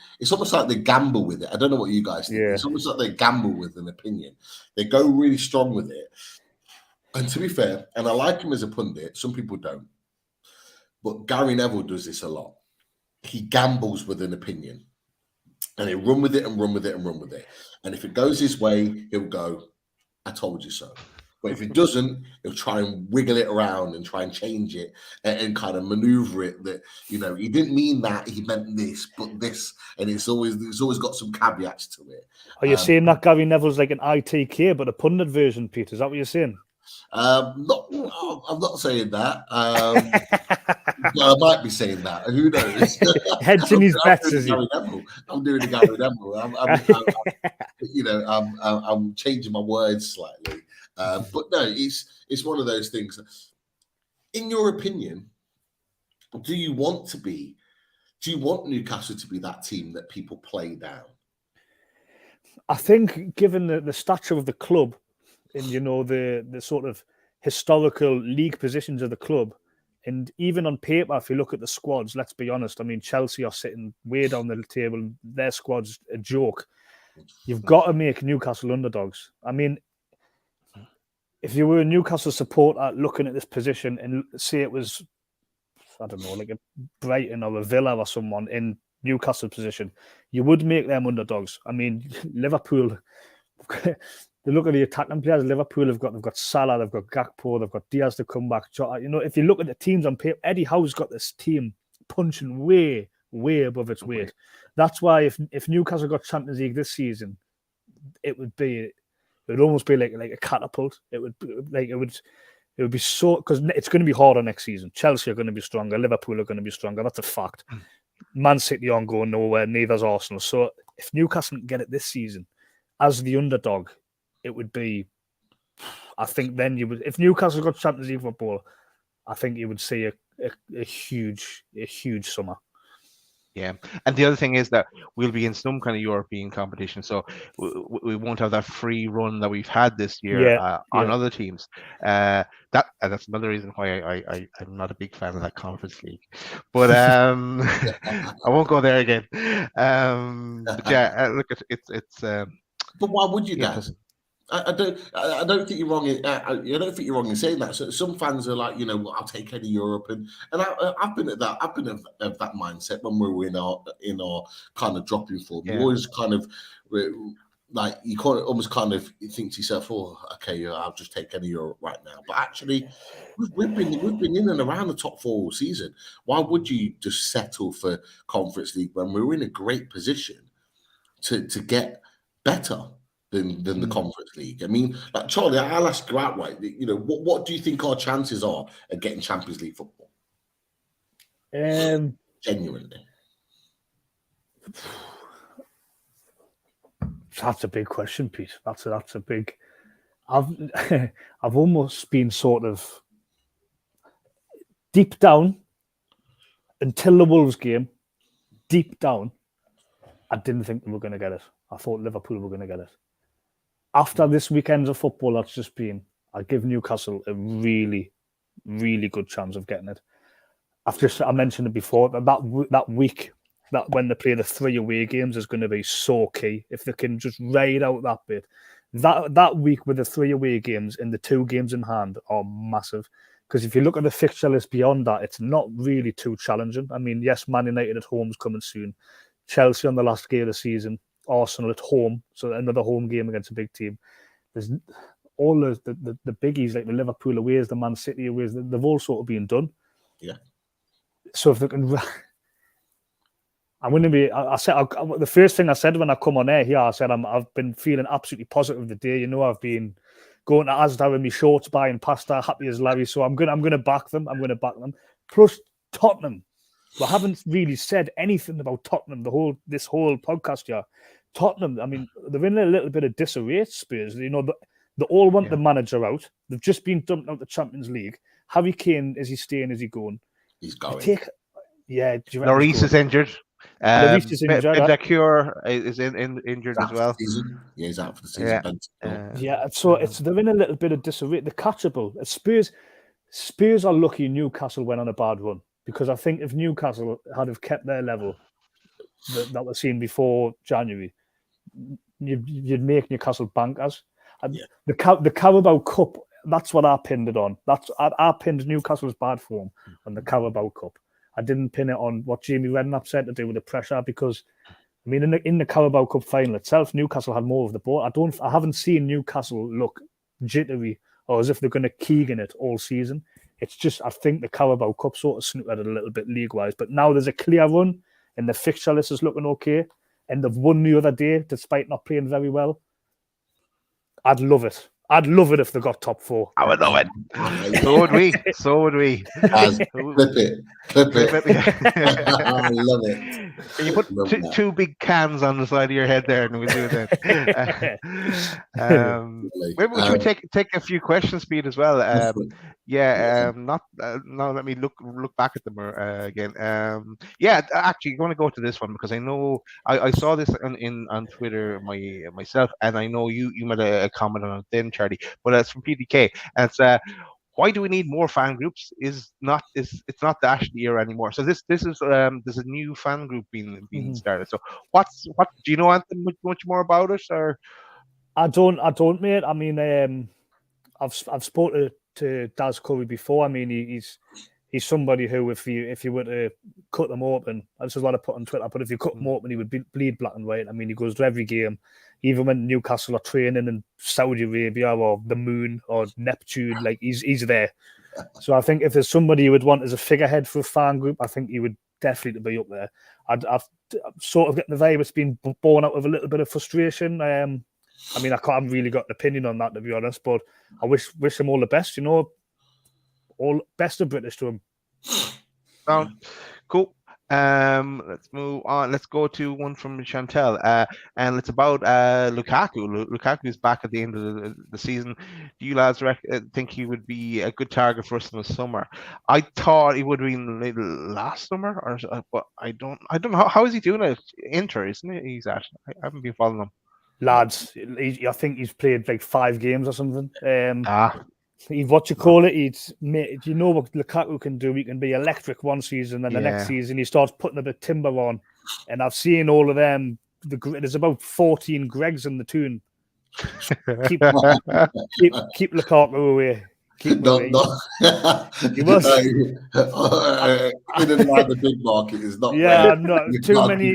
S2: gamble with it. I don't know what you guys think. It's almost like they gamble with an opinion. They go really strong with it. And to be fair, and I like him as a pundit, some people don't. But Gary Neville does this a lot. He gambles with an opinion. And he'll run with it and run with it and run with it. And if it goes his way, he'll go, I told you so. But if it doesn't, he'll try and wiggle it around and try and change it and kind of maneuver it that, he didn't mean that, he meant this, but this. And it's always got some caveats to it.
S4: Are you saying that Gary Neville's like an ITK, but a pundit version, Pete? Is that what you're saying?
S2: I'm not saying that. I might be saying that. Who knows?
S4: Hedging his bets, is he?
S2: I'm doing the Gary Neville. I'm changing my words slightly. But no, it's one of those things. In your opinion, do you want Newcastle to be that team that people play down?
S4: I think, given the stature of the club, and the sort of historical league positions of the club, and even on paper, if you look at the squads, let's be honest. I mean, Chelsea are sitting way down the table. Their squad's a joke. You've got to make Newcastle underdogs. I mean, if you were a Newcastle supporter looking at this position and say it was, I don't know, like a Brighton or a Villa or someone in Newcastle position, you would make them underdogs. I mean, Liverpool. They look at the attacking players. Liverpool they've got Salah, they've got Gakpo, they've got Diaz to come back. If you look at the teams on paper, Eddie Howe's got this team punching way, way above its weight. That's why if Newcastle got Champions League this season, it would almost be like a catapult. It would be so, because it's going to be harder next season. Chelsea are going to be stronger. Liverpool are going to be stronger. That's a fact. Man City aren't going nowhere. Neither's Arsenal. So if Newcastle can get it this season as the underdog, it would be, I think then if Newcastle got Champions League football, I think you would see a huge summer.
S3: Yeah, and the other thing is that we'll be in some kind of European competition, so we won't have that free run that we've had this year on other teams. That's another reason why I'm not a big fan of that Conference League. But I won't go there again. But yeah, look, it's.
S2: But why would you, guys? I don't think you're wrong. I don't think you're wrong in saying that. So some fans are like, I'll take any Europe, and I've been at that. I've been of that mindset when we were in our kind of dropping form. You always kind of like you almost kind of think to yourself, oh, okay, I'll just take any Europe right now. But actually, we've been in and around the top four all season. Why would you just settle for Conference League when we were in a great position to get better than the Conference League? I mean, like Charlie, I'll ask you outright. What do you think our chances are of getting Champions League football? Genuinely,
S4: that's a big question, Pete. That's a big. I've almost been sort of deep down. until the Wolves game, deep down, I didn't think they were going to get it. I thought Liverpool were going to get it. After this weekend of football that's just been, I give Newcastle a really, really good chance of getting it. I mentioned it before, that week, that when they play the 3 away games is going to be so key. If they can just ride out that bit. That week with the 3 away games and the 2 games in hand are massive. Because if you look at the fixture list beyond that, it's not really too challenging. I mean, yes, Man United at home is coming soon. Chelsea on the last game of the season. Arsenal at home. So another home game against a big team. There's all the biggies, like the Liverpool aways, the Man City aways, they've all sort of been done.
S2: Yeah.
S4: So if they can... I'm going to be... the first thing I said when I come on air here, I said I've been feeling absolutely positive today. You know, I've been going to Asda with my shorts, buying pasta, happy as Larry. So I'm going to back them. I'm going to back them. Plus Tottenham. We haven't really said anything about Tottenham this whole podcast here. Tottenham, I mean, they're in a little bit of disarray, Spurs. You know, they all want the manager out. They've just been dumped out the Champions League. Harry Kane, is he staying? Is he going?
S2: He's going.
S3: Lloris is injured.
S4: Lloris is injured.
S3: Bentancur is injured as well.
S2: Yeah, he's out for the season.
S4: So they're in a little bit of disarray. They're catchable. Spurs are lucky Newcastle went on a bad run, because I think if Newcastle had have kept their level that we're seeing before January, you'd make Newcastle bankers. The Carabao Cup, that's what I pinned it on. I pinned Newcastle's bad form on the Carabao Cup. I didn't pin it on what Jamie Redknapp said to do with the pressure, because I mean, in the Carabao Cup final itself, Newcastle had more of the ball. I haven't seen Newcastle look jittery or as if they're going to Keegan it all season. It's just, I think the Carabao Cup sort of snookered it a little bit league-wise. But now there's a clear run, and the fixture list is looking okay, and they've won the other day despite not playing very well. I'd love it. I'd love it if they got top 4.
S3: I would love it. So would we.
S2: Clip it. I love it.
S3: Can you put two big cans on the side of your head there, and we'll do it then. Maybe we should take a few questions, Pete, as well. Now let me look back at them again. Actually, I'm going to go to this one because I know I saw this on Twitter myself, and I know you made a comment on it then, Charlie. But it's from PDK, and it's why do we need more fan groups? It's not the Ashley era anymore. So this is there's a new fan group being started. So what do you know anything much more about it, or?
S4: I don't, mate. I mean, I've spoken to Daz Curry before. I mean, he's somebody who, if you were to cut them open, this is what I put on Twitter, but if you cut them open, he would bleed black and white. I mean, he goes to every game, even when Newcastle are training in Saudi Arabia or the Moon or Neptune, like he's there. So I think if there's somebody you would want as a figurehead for a fan group, I think he would definitely be up there. I've sort of getting the vibe it's been born out of a little bit of frustration. I mean, I haven't really got an opinion on that, to be honest, but I wish him all the best, you know. All best of British to him.
S3: Cool. Let's move on. Let's go to one from Chantel, and it's about Lukaku. Lukaku is back at the end of the season. Do you lads think he would be a good target for us in the summer? I thought he would have been last summer, but I don't know. How is he doing it? Inter, isn't it? He's at. I haven't been following him.
S4: Lads, I think he's played like 5 games or something. What you call it? Do you know what Lukaku can do? He can be electric one season, and the next season he starts putting a bit of timber on. And I've seen all of them. There's about 14 Gregs in the Toon. Keep Lukaku away.
S2: You must. In and around the big market is not.
S4: Yeah, no, too many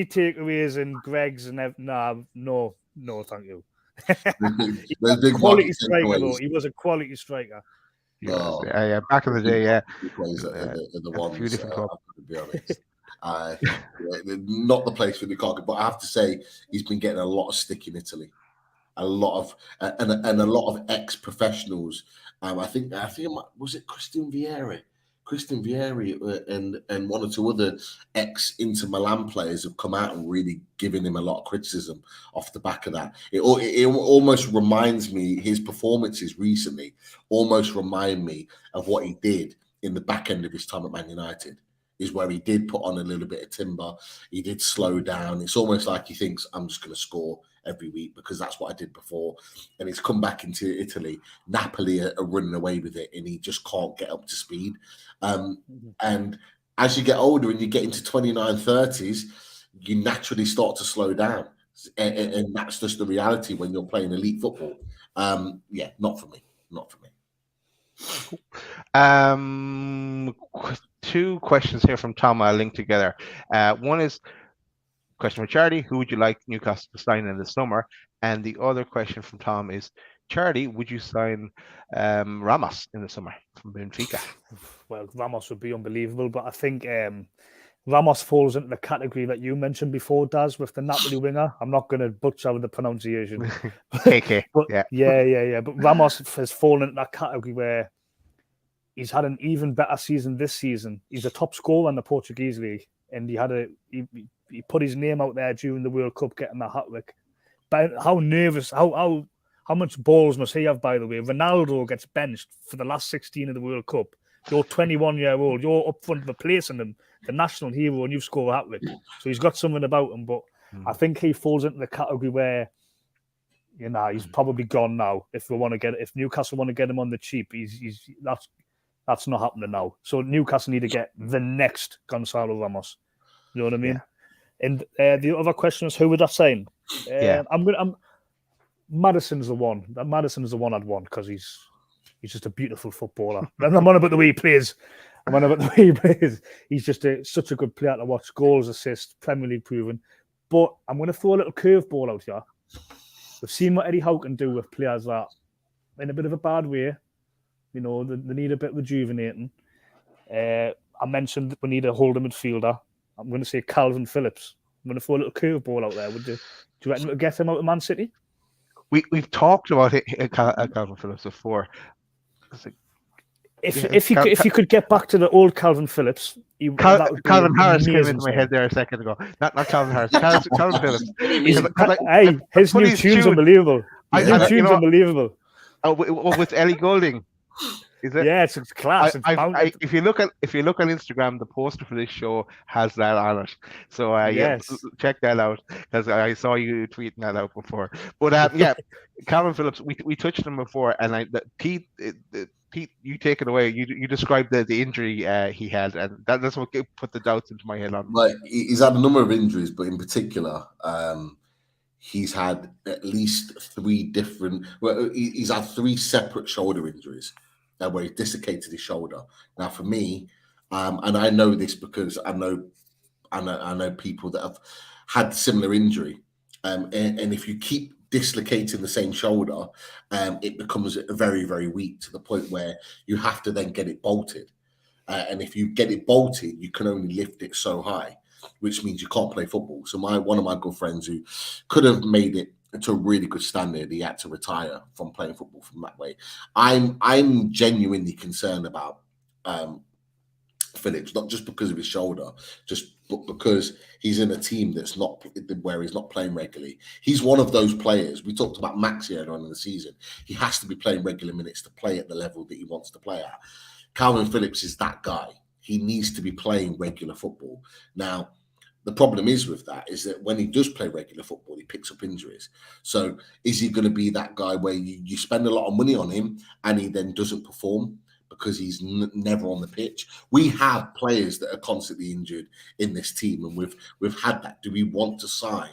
S4: takeaways and Gregs and no, thank you. Quality striker though. He was a quality striker.
S3: Yeah, back in the day,
S2: the ones. To be honest, not the place for Lukaku, but I have to say he's been getting a lot of stick in Italy. A lot of a lot of ex-professionals. I think was it Christian Vieri and one or two other ex-Inter Milan players have come out and really given him a lot of criticism off the back of that. It almost reminds me, his performances recently almost remind me of what he did in the back end of his time at Man United. is where he did put on a little bit of timber. He did slow down. It's almost like he thinks, I'm just going to score every week because that's what I did before. And he's come back into Italy. Napoli are running away with it, and he just can't get up to speed. And as you get older and you get into 29, 30s, you naturally start to slow down. And that's just the reality when you're playing elite football. Not for me. Not for me.
S3: Two questions here from Tom I'll link together. One is question for Charlie: who would you like Newcastle to sign in the summer? And the other question from Tom is, Charlie, would you sign Ramos in the summer from Benfica?
S4: Well, Ramos would be unbelievable, but I think Ramos falls into the category that you mentioned before, Daz, with the Napoli winger. I'm not going to butcher the pronunciation.
S3: KK.
S4: But
S3: yeah.
S4: But Ramos has fallen into that category where he's had an even better season this season. He's a top scorer in the Portuguese league, and he put his name out there during the World Cup, getting the hat-trick. But how nervous, how much balls must he have, by the way? Ronaldo gets benched for the last 16 of the World Cup. You're 21-year-old. You're up front replacing him, the national hero, and you've scored a hat-trick. So he's got something about him. But I think he falls into the category where, he's probably gone now. If Newcastle want to get him on the cheap, that's not happening now. So Newcastle need to get the next Gonzalo Ramos. You know what I mean? Yeah. And the other question is, who would I sign? Maddison's the one. Maddison's the one I'd want because he's just a beautiful footballer. I'm on about the way he plays. He's just such a good player to watch. Goals, assists, Premier League proven. But I'm going to throw a little curveball out here. We've seen what Eddie Howe can do with players that in a bit of a bad way. They need a bit of rejuvenating. I mentioned we need a holding midfielder. I'm going to say Calvin Phillips. I'm going to throw a little curveball out there. Do you reckon we'll get him out of Man City?
S3: We've talked about it, Calvin Phillips before.
S4: If you could get back to the old Calvin Phillips,
S3: Calvin Harris came into my head there a second ago. Not Calvin Harris. Calvin Phillips.
S4: His new tune's unbelievable. Unbelievable.
S3: With Ellie Goulding. Is it?
S4: Yeah, it's class.
S3: If you look on Instagram, the poster for this show has that on it. So check that out because I saw you tweeting that out before. But Calvin Phillips, we touched him before, and Pete, you take it away. You described the injury he had, and that's what put the doubts into my head on.
S2: Like he's had a number of injuries, but in particular, he's had at least he's had 3 separate shoulder injuries. Where he dislocated his shoulder. Now, for me, and I know this because I know people that have had similar injury, and if you keep dislocating the same shoulder, it becomes very, very weak to the point where you have to then get it bolted. And if you get it bolted, you can only lift it so high, which means you can't play football. So one of my good friends who could have made it to a really good standard, he had to retire from playing football from that way. I'm genuinely concerned about Phillips, not just because of his shoulder, but because he's in a team that's not where he's not playing regularly. He's one of those players. We talked about Maxi earlier on in the season. He has to be playing regular minutes to play at the level that he wants to play at. Calvin Phillips is that guy. He needs to be playing regular football. Now, the problem is with that is that when he does play regular football, he picks up injuries. So is he going to be that guy where you spend a lot of money on him and he then doesn't perform because he's never on the pitch? We have players that are constantly injured in this team, and we've had that. Do we want to sign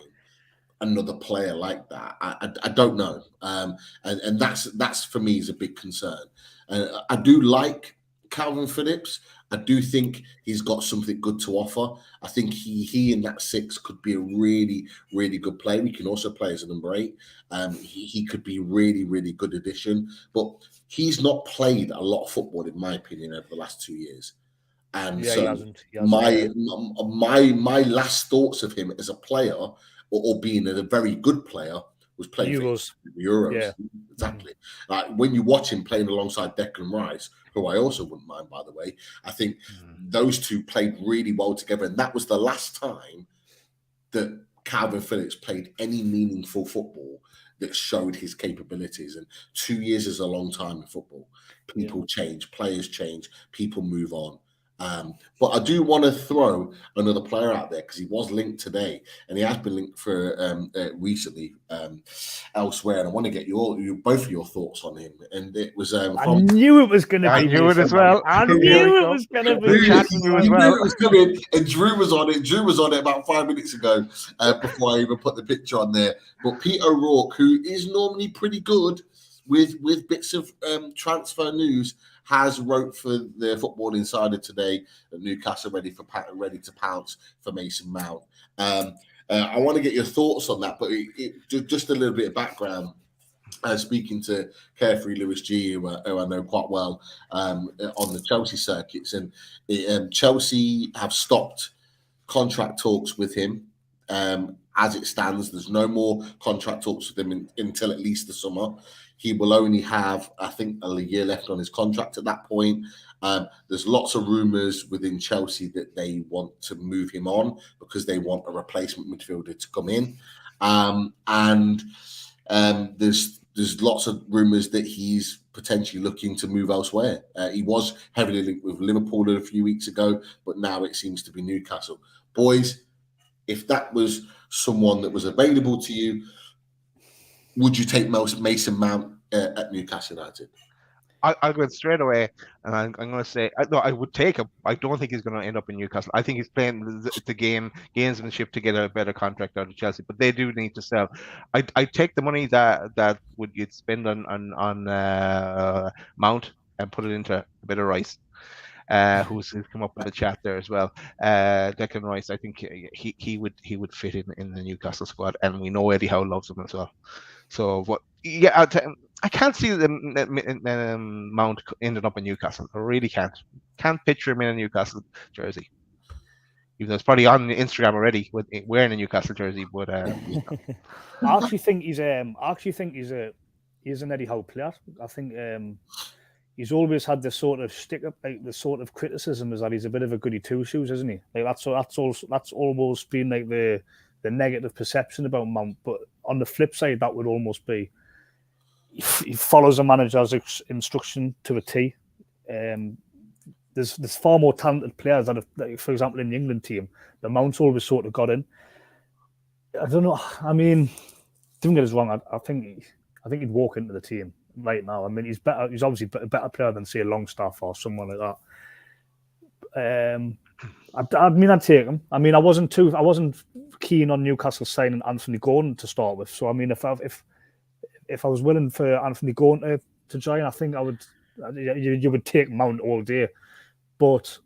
S2: another player like that? I don't know. And that's for me is a big concern. I do like Calvin Phillips. I do think he's got something good to offer. I think he in that 6 could be a really, really good player. He can also play as a number 8. He could be really, really good addition. But he's not played a lot of football, in my opinion, over the last 2 years. And so
S4: he hasn't.
S2: My last thoughts of him as a player or being a very good player was playing
S4: Euros.
S2: Yeah. Exactly. Like when you watch him playing alongside Declan Rice, who I also wouldn't mind, by the way, I think those two played really well together. And that was the last time that Calvin Phillips played any meaningful football that showed his capabilities. And 2 years is a long time in football. People change, players change, people move on. But I do want to throw another player out there because he was linked today, and he has been linked for recently elsewhere. And I want to get both of your thoughts on him. And it was
S4: I knew it was going to be.
S3: I knew it as well.
S4: I knew it was going to be.
S3: You as well.
S2: Knew it was coming, and Drew was on it. Drew was on it about 5 minutes ago before I even put the picture on there. But Pete O'Rourke, who is normally pretty good with bits of transfer news, has wrote for the Football Insider today that Newcastle ready to pounce for Mason Mount. I want to get your thoughts on that, but just a little bit of background. Speaking to Carefree Lewis G, who I know quite well on the Chelsea circuits, and Chelsea have stopped contract talks with him. As it stands, there's no more contract talks with him until at least the summer. He will only have, I think, a year left on his contract at that point. There's lots of rumours within Chelsea that they want to move him on because they want a replacement midfielder to come in. And there's lots of rumours that he's potentially looking to move elsewhere. He was heavily linked with Liverpool a few weeks ago, but now it seems to be Newcastle. Boys, if that was someone that was available to you, would you take Mason Mount at Newcastle United?
S3: I'll go straight away, and I'm going to say no. I would take him. I don't think he's going to end up in Newcastle. I think he's playing the gamesmanship to get a better contract out of Chelsea, but they do need to sell. I take the money that would you'd spend on Mount and put it into a bit of Rice, who's come up in the chat there as well. Declan Rice, I think he would fit in the Newcastle squad, and we know Eddie Howe loves him as well. So what? Yeah, I can't see the Mount ending up in Newcastle. I really can't. Can't picture him in a Newcastle jersey. Even though it's probably on Instagram already with wearing a Newcastle jersey. But
S4: I actually think he's an Eddie Howe player. I think he's always had this sort of stick up, like the sort of criticism is that he's a bit of a goody two shoes, isn't he? Like that's almost been like the negative perception about Mount. But on the flip side, that would almost be he follows a manager's instruction to a T. There's far more talented players that have, like, for example, in the England team, the Mount's always sort of got in. I don't know. I mean, don't get us wrong. I think he'd walk into the team right now. I mean, he's better. He's obviously a better player than, say, a Longstaff or someone like that. I mean, I'd take him. I mean, I wasn't keen on Newcastle signing Anthony Gordon to start with. So I mean, if I was willing for Anthony Gordon to join, I think I would. You would take Mount all day, but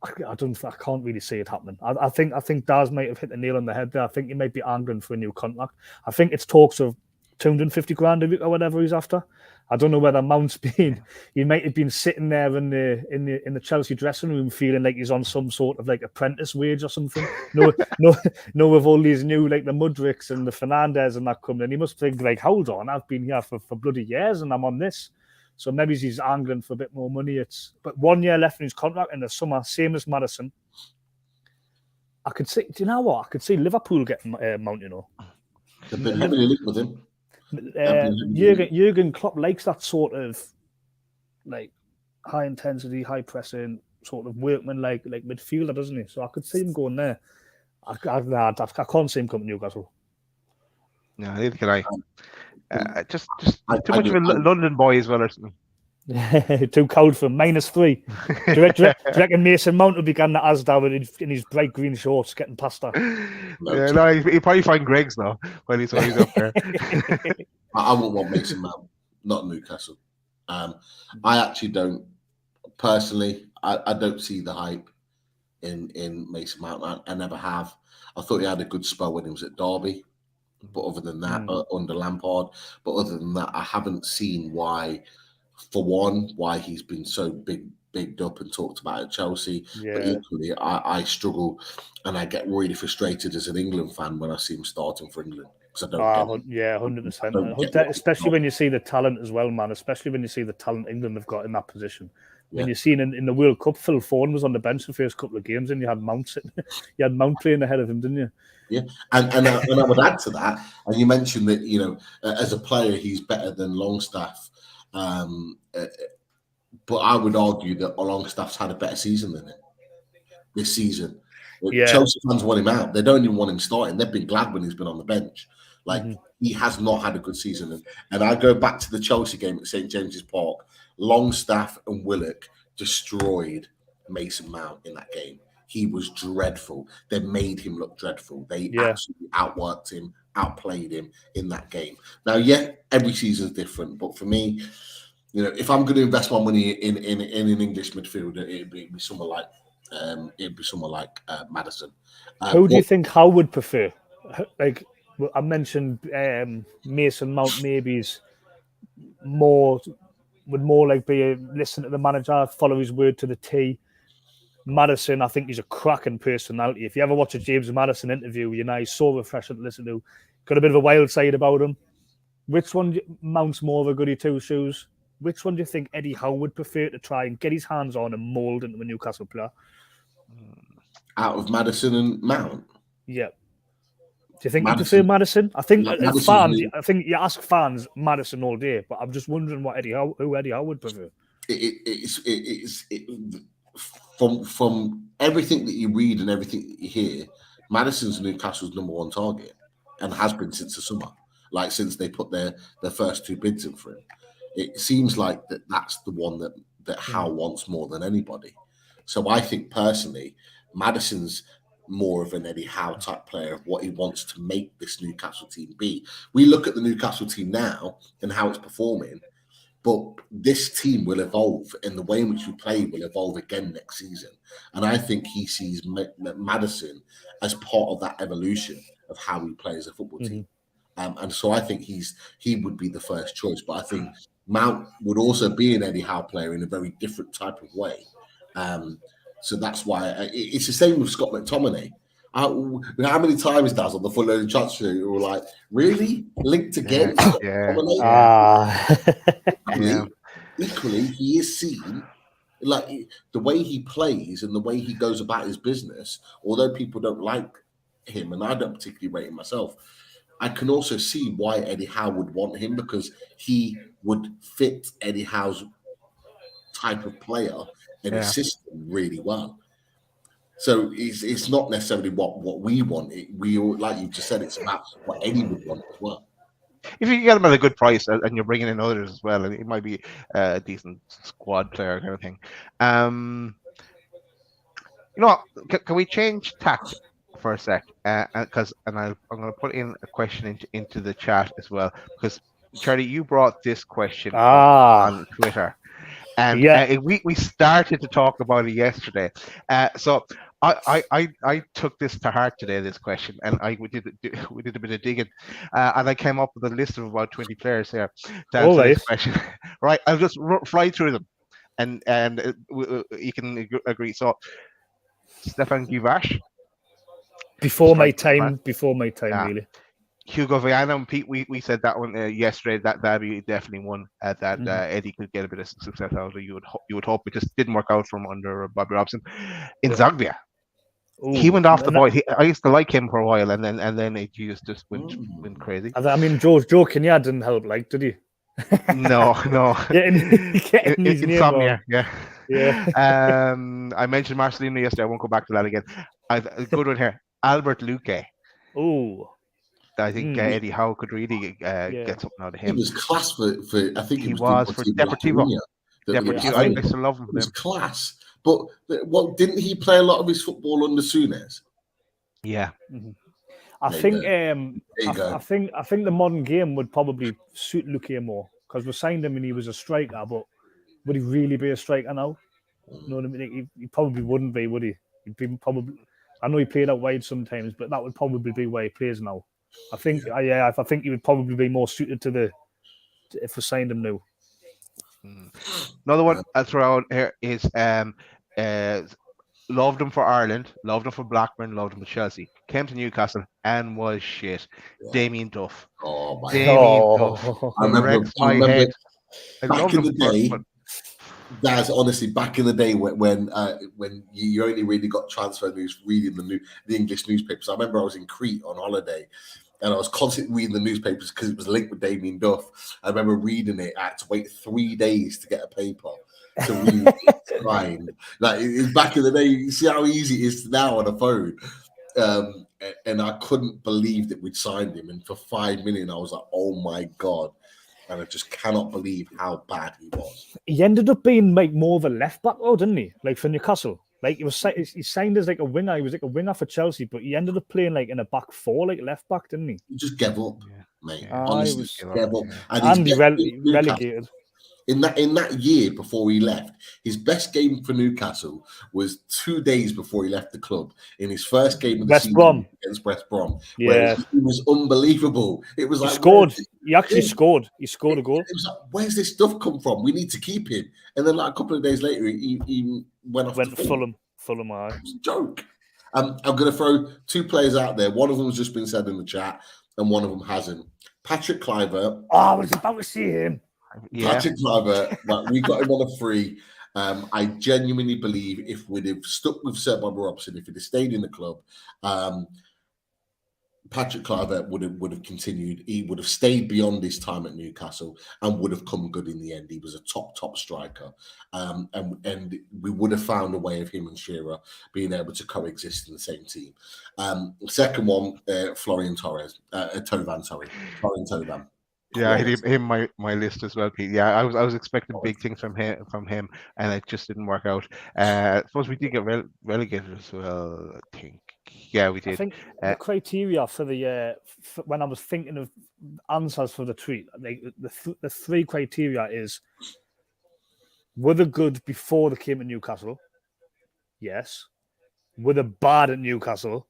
S4: I can't really see it happening. I think Daz might have hit the nail on the head there. I think he might be angling for a new contract. I think it's talks of 250 grand a week or whatever he's after. I don't know whether Mount's been. He might have been sitting there in the Chelsea dressing room feeling like he's on some sort of like apprentice wage or something. No, with all these new like the Mudricks and the Fernandez and that coming in, he must think like, hold on, I've been here for bloody years and I'm on this. So maybe he's angling for a bit more money. But 1 year left in his contract in the summer, same as Maddison. I could see. Do you know what? I could see Liverpool getting Mount. You know,
S2: they've been heavily linked with him.
S4: Jurgen Klopp likes that sort of like high intensity, high pressing sort of workman like midfielder, doesn't he? So I could see him going there. I can't see him coming to Newcastle.
S3: No, neither can I. Just too much of a London boy as well, or something.
S4: Too cold for him. -3. Do you reckon Mason Mount will be getting the Asda in his bright green shorts getting past that?
S3: Yeah, no, he'll probably find Greg's now when he's up there.
S2: I wouldn't want Mason Mount, not Newcastle. I actually don't. Personally, I don't see the hype in Mason Mount. I never have. I thought he had a good spell when he was at Derby. But other than that, under Lampard, but other than that, I haven't seen why he's been so bigged up and talked about at Chelsea. Yeah. But equally, I struggle and I get really frustrated as an England fan when I see him starting for England. Because I don't
S4: get 100%. Especially when you see the talent as well, man. Especially when you see the talent England have got in that position. When you've seen in the World Cup, Phil Foden was on the bench the first couple of games, and you had Mount playing ahead of him, didn't you?
S2: Yeah, and I would add to that. And you mentioned that as a player he's better than Longstaff. but I would argue that Longstaff's had a better season than him this season.
S4: Yeah.
S2: Chelsea fans want him out. They don't even want him starting. They've been glad when he's been on the bench. Like, he has not had a good season. And I go back to the Chelsea game at St. James's Park. Longstaff and Willock destroyed Mason Mount in that game. He was dreadful. They made him look dreadful. They absolutely outworked him, outplayed him in that game. Now, every season is different. But for me, you know, if I'm going to invest my money in an English midfielder, it'd be someone like Maddison.
S4: Who do you think Howe would prefer? Like I mentioned, Mason Mount maybe's would more like be listen to the manager, follow his word to the T. Maddison, I think he's a cracking personality. If you ever watch a James Maddison interview, you know, he's so refreshing to listen to. Got a bit of a wild side about him. Which one Mount's more of a goody two shoes? Which one do you think Eddie Howe would prefer to try and get his hands on and mould into a Newcastle player?
S2: Out of Maddison and Mount?
S4: Yeah. Do you think you prefer Maddison? I think fans. I think you ask fans Maddison all day, but I'm just wondering who Eddie Howe would prefer.
S2: From everything that you read and everything that you hear, Maddison's Newcastle's number one target and has been since the summer, like since they put their first two bids in for him. It seems like that's the one that Howe wants more than anybody. So I think personally, Maddison's more of an Eddie Howe type player of what he wants to make this Newcastle team be. We look at the Newcastle team now and how it's performing, but this team will evolve, and the way in which we play will evolve again next season. And I think he sees Maddison as part of that evolution of how we play as a football team. And so I think he would be the first choice. But I think Mount would also be an Eddie Howe player in a very different type of way. So that's why it's the same with Scott McTominay. How many times does on the full loaded transfer we were like, really linked again? Equally, he is seen like the way he plays and the way he goes about his business. Although people don't like him, and I don't particularly rate him myself, I can also see why Eddie Howe would want him, because he would fit Eddie Howe's type of player and his system really well. So it's not necessarily what we want. We like you just said, it's about what Eddie would want as well.
S3: If you get him at a good price and you're bringing in others as well, it might be a decent squad player kind of thing. You know what? Can we change tack for a sec? I'm going to put in a question into the chat as well, because Charlie, you brought this question on Twitter. And we started to talk about it yesterday. So I took this to heart today, this question, and we did a bit of digging, and I came up with a list of about 20 players here to answer this question. Right, I'll just fly through them, and you can agree. So, Stefan Guivash.
S4: Before my time, really.
S3: Hugo Viana and Pete, we said that one yesterday. That'd be definitely one that Eddie could get a bit of success out of. You would hope. It just didn't work out from under Bobby Robson. Inzaglia, he went off the boil. I used to like him for a while, and then it just went crazy.
S4: I mean, Joe Kinnear didn't help, like, did he?
S3: No.
S4: Getting his
S3: insomnia, yeah. I mentioned Marcelino yesterday. I won't go back to that again. I've a good one here. Albert Luque.
S4: Oh.
S3: I think Eddie Howe could really get something out of him.
S2: He was class for I think
S3: he was for Deportivo. I used to love him.
S2: He was class. But didn't he play a lot of his football under Souness?
S3: Yeah.
S4: I think the modern game would probably suit Luque more, because we signed him and he was a striker, but would he really be a striker now? You know what I mean? He probably wouldn't be, would he? He'd be probably. I know he played out wide sometimes, but that would probably be where he plays now. I think he would probably be more suited to if we signed him now.
S3: Another one I'll throw out here is loved him for Ireland, loved him for Blackburn, loved him for Chelsea. Came to Newcastle and was shit. Yeah. Damien Duff.
S2: Duff. I remember back in the day. That's honestly back in the day when you only really got transfer news reading the English newspapers. I remember I was in Crete on holiday, and I was constantly reading the newspapers because it was linked with Damien Duff. I remember reading it. I had to wait 3 days to get a paper, to read signed. Like it's back in the day. You see how easy it is now on a phone. And I couldn't believe that we'd signed him. And for $5 million, I was like, oh my God. And I just cannot believe how bad he was.
S4: He ended up being like more of a left back, though, didn't he? Like for Newcastle. Like he signed as like a winger. He was like a winger for Chelsea, but he ended up playing like in a back four, like left back, didn't he?
S2: He just gave up, mate.
S4: Yeah.
S2: Honestly, gave up.
S4: And he relegated.
S2: In that year before he left, his best game for Newcastle was 2 days before he left the club in his first game of the season against West Brom.
S4: Yeah,
S2: it was unbelievable. It was like
S4: he scored. He actually scored. He scored a goal.
S2: It was like, where's this stuff come from? We need to keep him. And then, like a couple of days later, he went off.
S4: Went to Fulham. Fulham,
S2: it was a joke. I'm going to throw 2 players out there. One of them has just been said in the chat, and one of them hasn't. Patrick Kluivert.
S4: Oh, I was about to see him.
S2: Yeah. Patrick Kluivert, we got him on a free. I genuinely believe if we'd have stuck with Sir Bob Robson, if he'd have stayed in the club, Patrick Kluivert would have continued. He would have stayed beyond his time at Newcastle and would have come good in the end. He was a top striker, and we would have found a way of him and Shearer being able to coexist in the same team. Second one, Florian Thauvin. Thauvin.
S3: Yeah, him my list as well, Pete. Yeah, I was expecting big things from him, and it just didn't work out. I suppose we did get relegated as well. I think. Yeah, we did.
S4: I think the criteria for the when I was thinking of answers for the tweet, like the 3 criteria is: were they good before they came to Newcastle? Yes. Were they bad at Newcastle?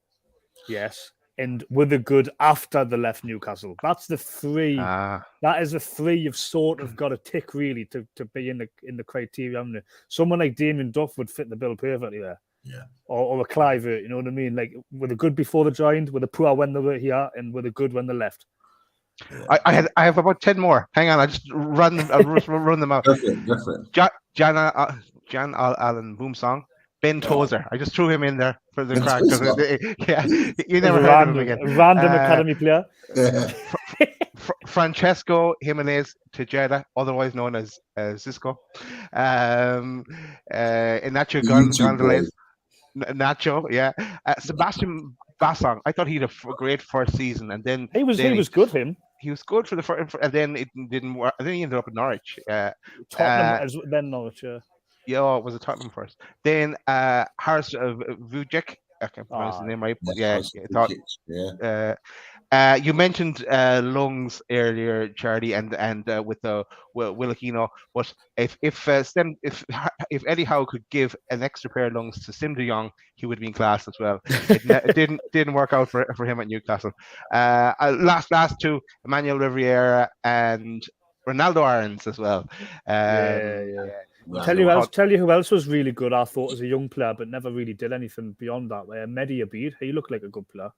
S4: Yes. And were they good after they left Newcastle? That's the 3. That is the 3 you've sort of got to tick really to be in the criteria. Someone like Damien Duff would fit the bill perfectly there.
S2: Yeah.
S4: Or a Kluivert, you know what I mean? Like, were they good before they joined? Were they poor when they were here? And were they good when they left?
S3: I have about 10 more. Hang on, I just run them out.
S2: Different.
S3: Jan Allen Boomsong. Ben Tozer. I just threw him in there for the crack. Yeah, you never heard of him again.
S4: Random academy player.
S3: Francesco Jimenez Tejeda, otherwise known as Zisco. Nacho Gonzalez. Nacho, yeah. Sebastian Bassong. I thought he had a great first season, and then
S4: he was good.
S3: He was good for the first, and then it didn't work. I think he ended up in Norwich.
S4: Tottenham, then Norwich.
S3: Yeah, it was a Tottenham first. Then Haris Vujic. I can't pronounce the name right, but you mentioned lungs earlier, Charlie, and with the Wilakino. But if Eddie Howe could give an extra pair of lungs to Sim de Jong, he would be in class as well. It didn't work out for him at Newcastle. Last 2, Emmanuel Riviera and Ronaldo Arons as well.
S4: Tell you who else was really good. I thought as a young player, but never really did anything beyond that. Mehdi Abid, he looked like a good player.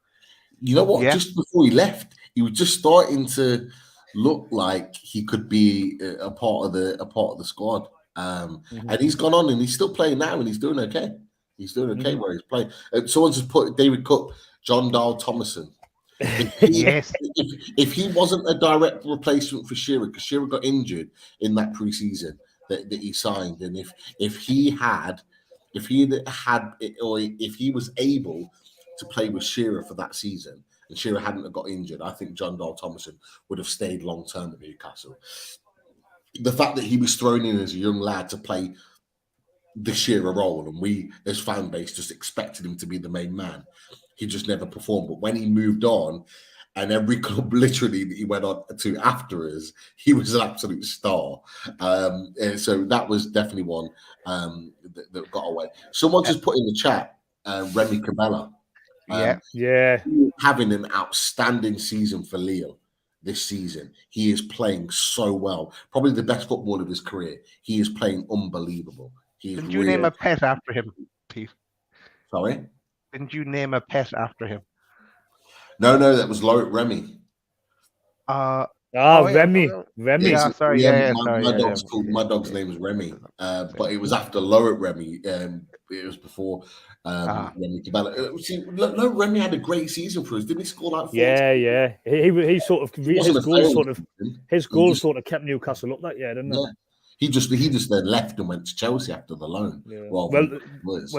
S2: You know what? Yeah. Just before he left, he was just starting to look like he could be a part of the squad. And he's gone on and he's still playing now, and he's doing okay. He's doing okay where he's playing. Someone just put David Cook, John Dahl Thomason. If he wasn't a direct replacement for Shearer, because Shearer got injured in that preseason that he signed, and if he was able to play with Shearer for that season, and Shearer hadn't got injured, I think John Dahl Thomason would have stayed long term at Newcastle. The fact that he was thrown in as a young lad to play the Shearer role, and we as fan base just expected him to be the main man, he just never performed. But when he moved on, and every club literally that he went on to after us, he was an absolute star. And so that was definitely one that got away. Someone just put in the chat, Remy Cabella. Having an outstanding season for Lille this season. He is playing so well. Probably the best football of his career. He is playing unbelievable.
S3: Didn't you name a pet after him, Pete?
S2: Sorry?
S3: Didn't you name a pet after him?
S2: No, that was Remy.
S4: Remy.
S3: Yeah, sorry.
S2: My dog's name is Remy, but it was after Remy. It was before Remy Cabella. Remy had a great season for us. Didn't he score like 40?
S4: Yeah. He sort of his goals sort of kept Newcastle up that year, didn't it?
S2: He just then left and went to Chelsea after the loan.
S4: Yeah. Well,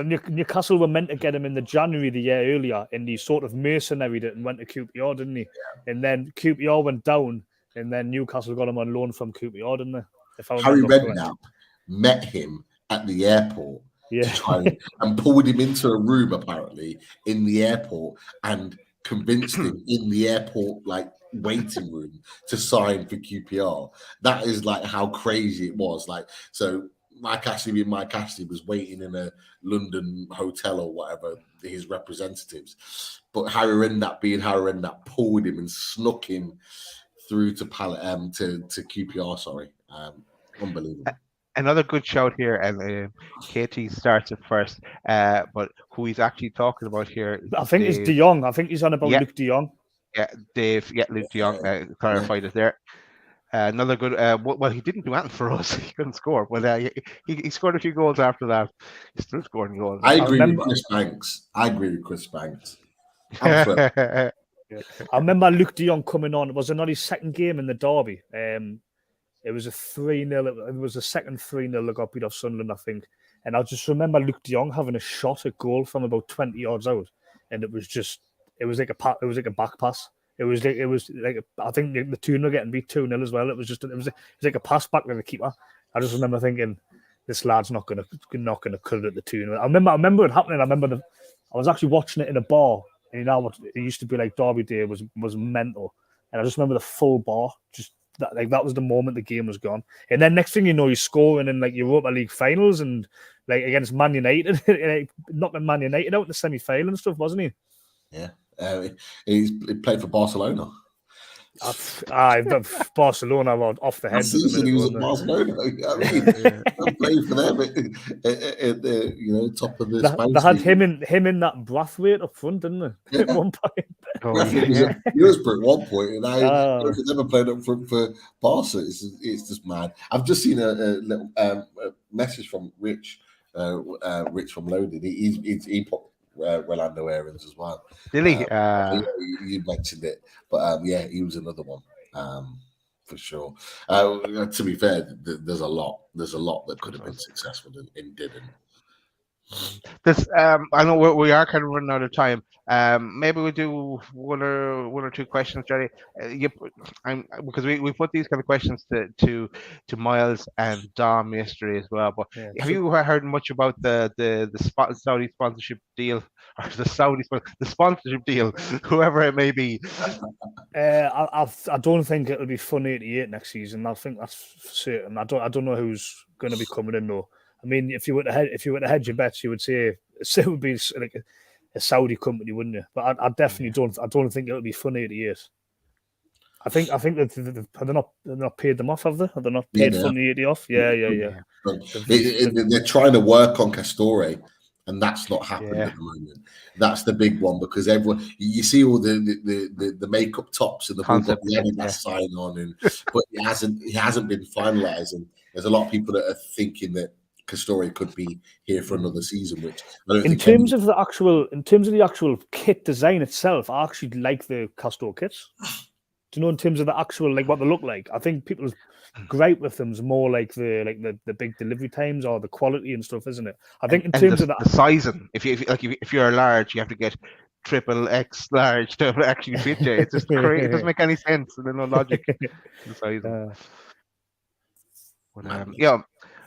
S4: Newcastle were meant to get him in the January the year earlier, and he sort of mercenaried it and went to QPR, didn't he? Yeah. And then QPR went down, and then Newcastle got him on loan from QPR, didn't they?
S2: Harry Redknapp met him at the airport to try and pulled him into a room apparently in the airport and convinced him in the airport waiting room to sign for QPR. That is how crazy it was. So Mike Ashley was waiting in a London hotel or whatever, his representatives. But Harry Redknapp pulled him and snuck him through to QPR. Sorry, unbelievable.
S3: Another good shout here, and Katie starts it first. But who he's actually talking about here?
S4: I think it's De Jong. I think he's on about Luke De Jong.
S3: Yeah, Dave. Yeah, Luke De Jong clarified it there. Another good. Well, he didn't do anything for us. He couldn't score, but he scored a few goals after that. He's still scoring goals.
S2: I agree with Chris Banks.
S4: I remember Luke De Jong coming on. Was it not his second game in the derby? It was a 3-0. It was the second 3-0 that got beat off Sunderland, I think. And I just remember Luke De Jong having a shot at goal from about 20 yards out, and it was like a back pass. It was like I think the Toon were getting beat 2-0 as well. It was like a pass back to the keeper. I just remember thinking, this lad's not gonna cut it at the Toon. I remember it happening. I was actually watching it in a bar, and it used to be like Derby Day was mental, and I just remember the full bar just. That was the moment the game was gone, and then next thing you know, he's scoring in Europa League finals and against Man United, knocking Man United out in the semi-final and stuff, wasn't he?
S2: Yeah, he played for Barcelona.
S4: Barcelona were off the head.
S2: He was at Barcelona. Played for them, top of the.
S4: They had him in that Brathwaite up front, didn't they? At one point.
S2: He was at one point, and I never played up front for Barca. It's just mad. I've just seen a little message from Rich from Loaded. He put Rolando Aarons as well.
S3: Did he?
S2: You mentioned it, but he was another one for sure. To be fair, there's a lot that could have been successful and didn't.
S3: I know we are kind of running out of time. Maybe we do one or two questions, Jerry. Because we put these kind of questions to Miles and Dom yesterday as well. But have you heard much about the Saudi sponsorship deal, or the sponsorship deal, whoever it may be?
S4: I don't think it'll be fun 88 next season. I think that's certain. I don't know who's going to be coming in though. I mean, if you were to hedge your bets, you would say it would be like a Saudi company, wouldn't you? But I definitely don't. I don't think it'll be fun 88. I think that they're not paid them off, have they? Have they not paid Fun 80 off? Yeah.
S2: They're trying to work on Castore, and that's not happening at the moment. That's the big one because everyone you see all the makeup tops and the Adidas sign on, but it hasn't been finalised, and there's a lot of people that are thinking that Castore could be here for another season, which I don't
S4: in terms of the actual kit design itself, I actually like the Castore kits. Do you know, in terms of the actual what they look like? I think people's gripe with them is more like the big delivery times or the quality and stuff, isn't it? I think in terms of
S3: the sizing, if you're a large, you have to get triple X large to actually fit you. It's just crazy. It doesn't make any sense. There's no logic in the sizing.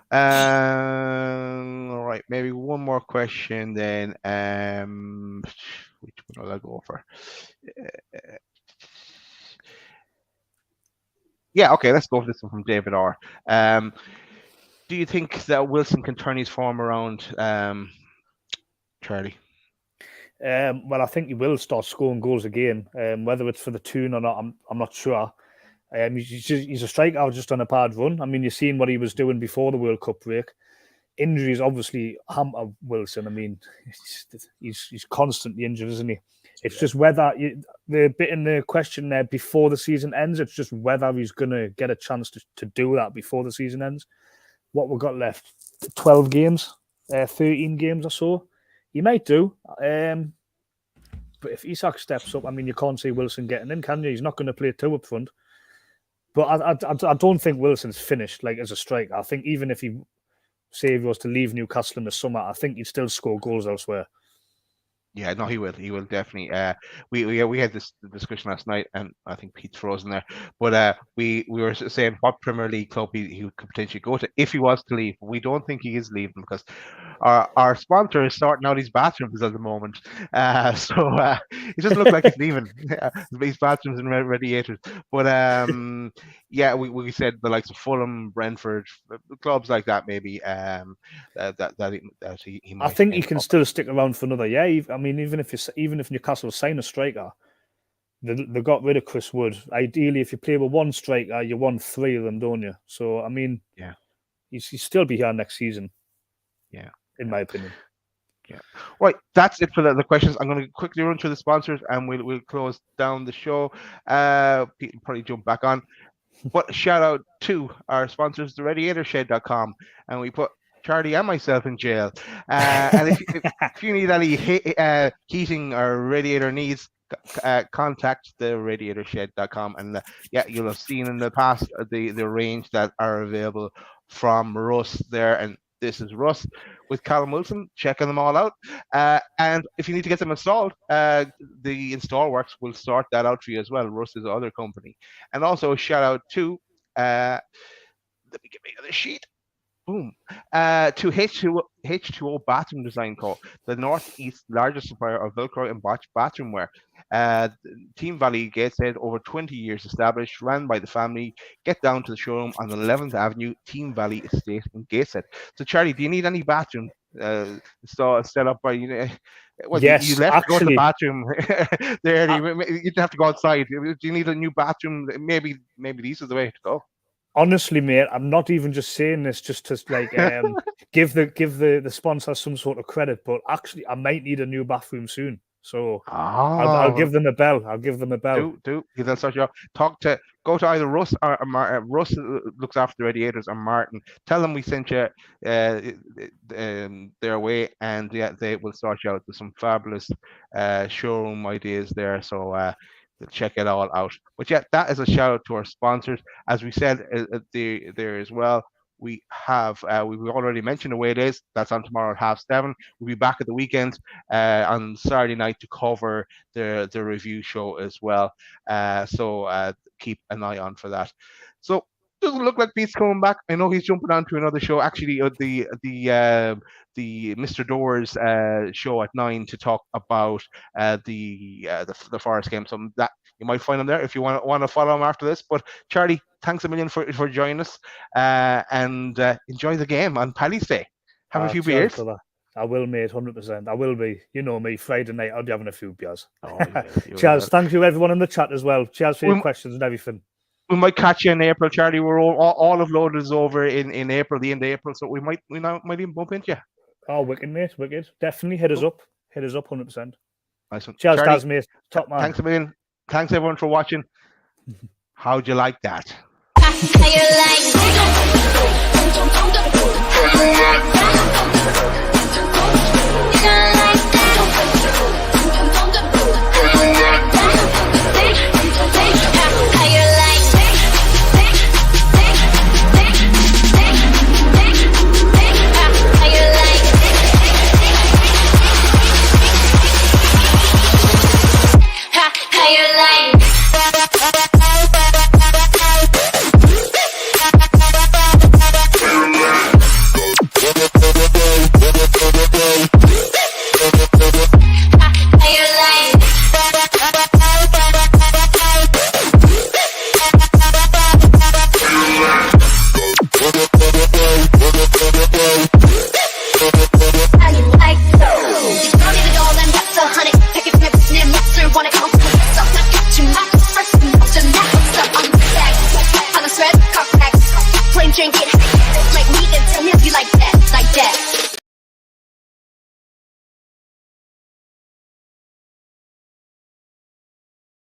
S3: All right, maybe one more question then. Which one will I go for? Okay, let's go for this one from David R. Do you think that Wilson can turn his form around, Charlie?
S4: Well, I think he will start scoring goals again. Whether it's for the Toon or not, I'm not sure. He's a striker. I was just on a bad run. I mean, you've seen what he was doing before the World Cup break. Injuries obviously hamper Wilson. I mean, he's constantly injured, isn't he? It's just whether the bit in the question there before the season ends. It's just whether he's going to get a chance to do that before the season ends. What we've got left, 12 games, 13 games or so. He might do. But if Isak steps up, I mean, you can't see Wilson getting in, can you? He's not going to play two up front. But I don't think Wilson's finished like as a striker. I think even if he was to leave Newcastle in the summer, I think he'd still score goals elsewhere.
S3: Yeah, no, he will. He will definitely. We had this discussion last night, and I think Pete's frozen there. But we were saying what Premier League club he could potentially go to if he was to leave. We don't think he is leaving because our sponsor is sorting out his bathrooms at the moment. So it doesn't look like he's leaving. His bathrooms and radiators. But yeah, we said the likes of Fulham, Brentford, clubs like that maybe. That he might.
S4: I think he can still stick around for another year. I mean, even if Newcastle sign a striker, they got rid of Chris Wood. Ideally, if you play with one striker, you want 3 of them, don't you? So I mean,
S3: yeah,
S4: he'll still be here next season.
S3: Yeah,
S4: in my opinion.
S3: Yeah. Right, that's it for the questions. I'm going to quickly run through the sponsors, and we'll close down the show. Pete will probably jump back on. But shout out to our sponsors, theRadiatorShed.com, and we put Charlie and myself in jail. And if you need any heating or radiator needs, contact theRadiatorShed.com. And yeah, you'll have seen in the past the range that are available from Russ there. And this is Russ with Callum Wilson, checking them all out. And if you need to get them installed, the Install Works will sort that out for you as well. Russ is the other company. And also a shout out to, let me get the other sheet. Boom. To H2O Bathroom Design Co., the Northeast's largest supplier of Velcro and bathroom wear. Team Valley Gateshead, over 20 years established, ran by the family. Get down to the showroom on the 11th Avenue, Team Valley Estate in Gateshead. So, Charlie, do you need any bathroom set up by you? Well,
S4: yes,
S3: you left
S4: actually,
S3: to go to the bathroom there. You didn't have to go outside. Do you need a new bathroom? Maybe this is the way to go.
S4: Honestly, mate, I'm not even just saying this just to like give the sponsor some sort of credit, but actually, I might need a new bathroom soon. So I'll give them a bell. I'll give them a bell.
S3: Do they'll start you off. Go to either Russ or Martin. Russ looks after the radiators, or Martin. Tell them we sent you their way, and yeah, they will sort you out. There's some fabulous showroom ideas there. So. Check it all out. But yeah, that is a shout out to our sponsors. As we said there as well, we have we've already mentioned Away Days. That's on tomorrow at 7:30. We'll be back at the weekend on Saturday night to cover the review show as well. So keep an eye on for that. So doesn't look like Pete's coming back. I know he's jumping on to another show. Actually, the Mr. Doors show at 9 to talk about the Forest game. So that you might find him there if you want to follow him after this. But Charlie, thanks a million for joining us, and enjoy the game on Paddy's Day. Have a few beers.
S4: I will, mate, 100%. I will be. You know me, Friday night, I'll be having a few beers.
S3: Oh, yeah,
S4: cheers. Thank you, everyone in the chat as well. Cheers for your questions and everything.
S3: We might catch you in April, Charlie. We're all of loaded is over in April, the end of April, so we might even bump into you.
S4: Oh, wicked, mate, wicked. Definitely hit us up. Hit us up 100%.
S3: Nice one.
S4: Cheers,
S3: Charlie,
S4: guys, mate. Top man.
S3: Thanks a million. Thanks everyone for watching. How'd you like that?
S5: How you like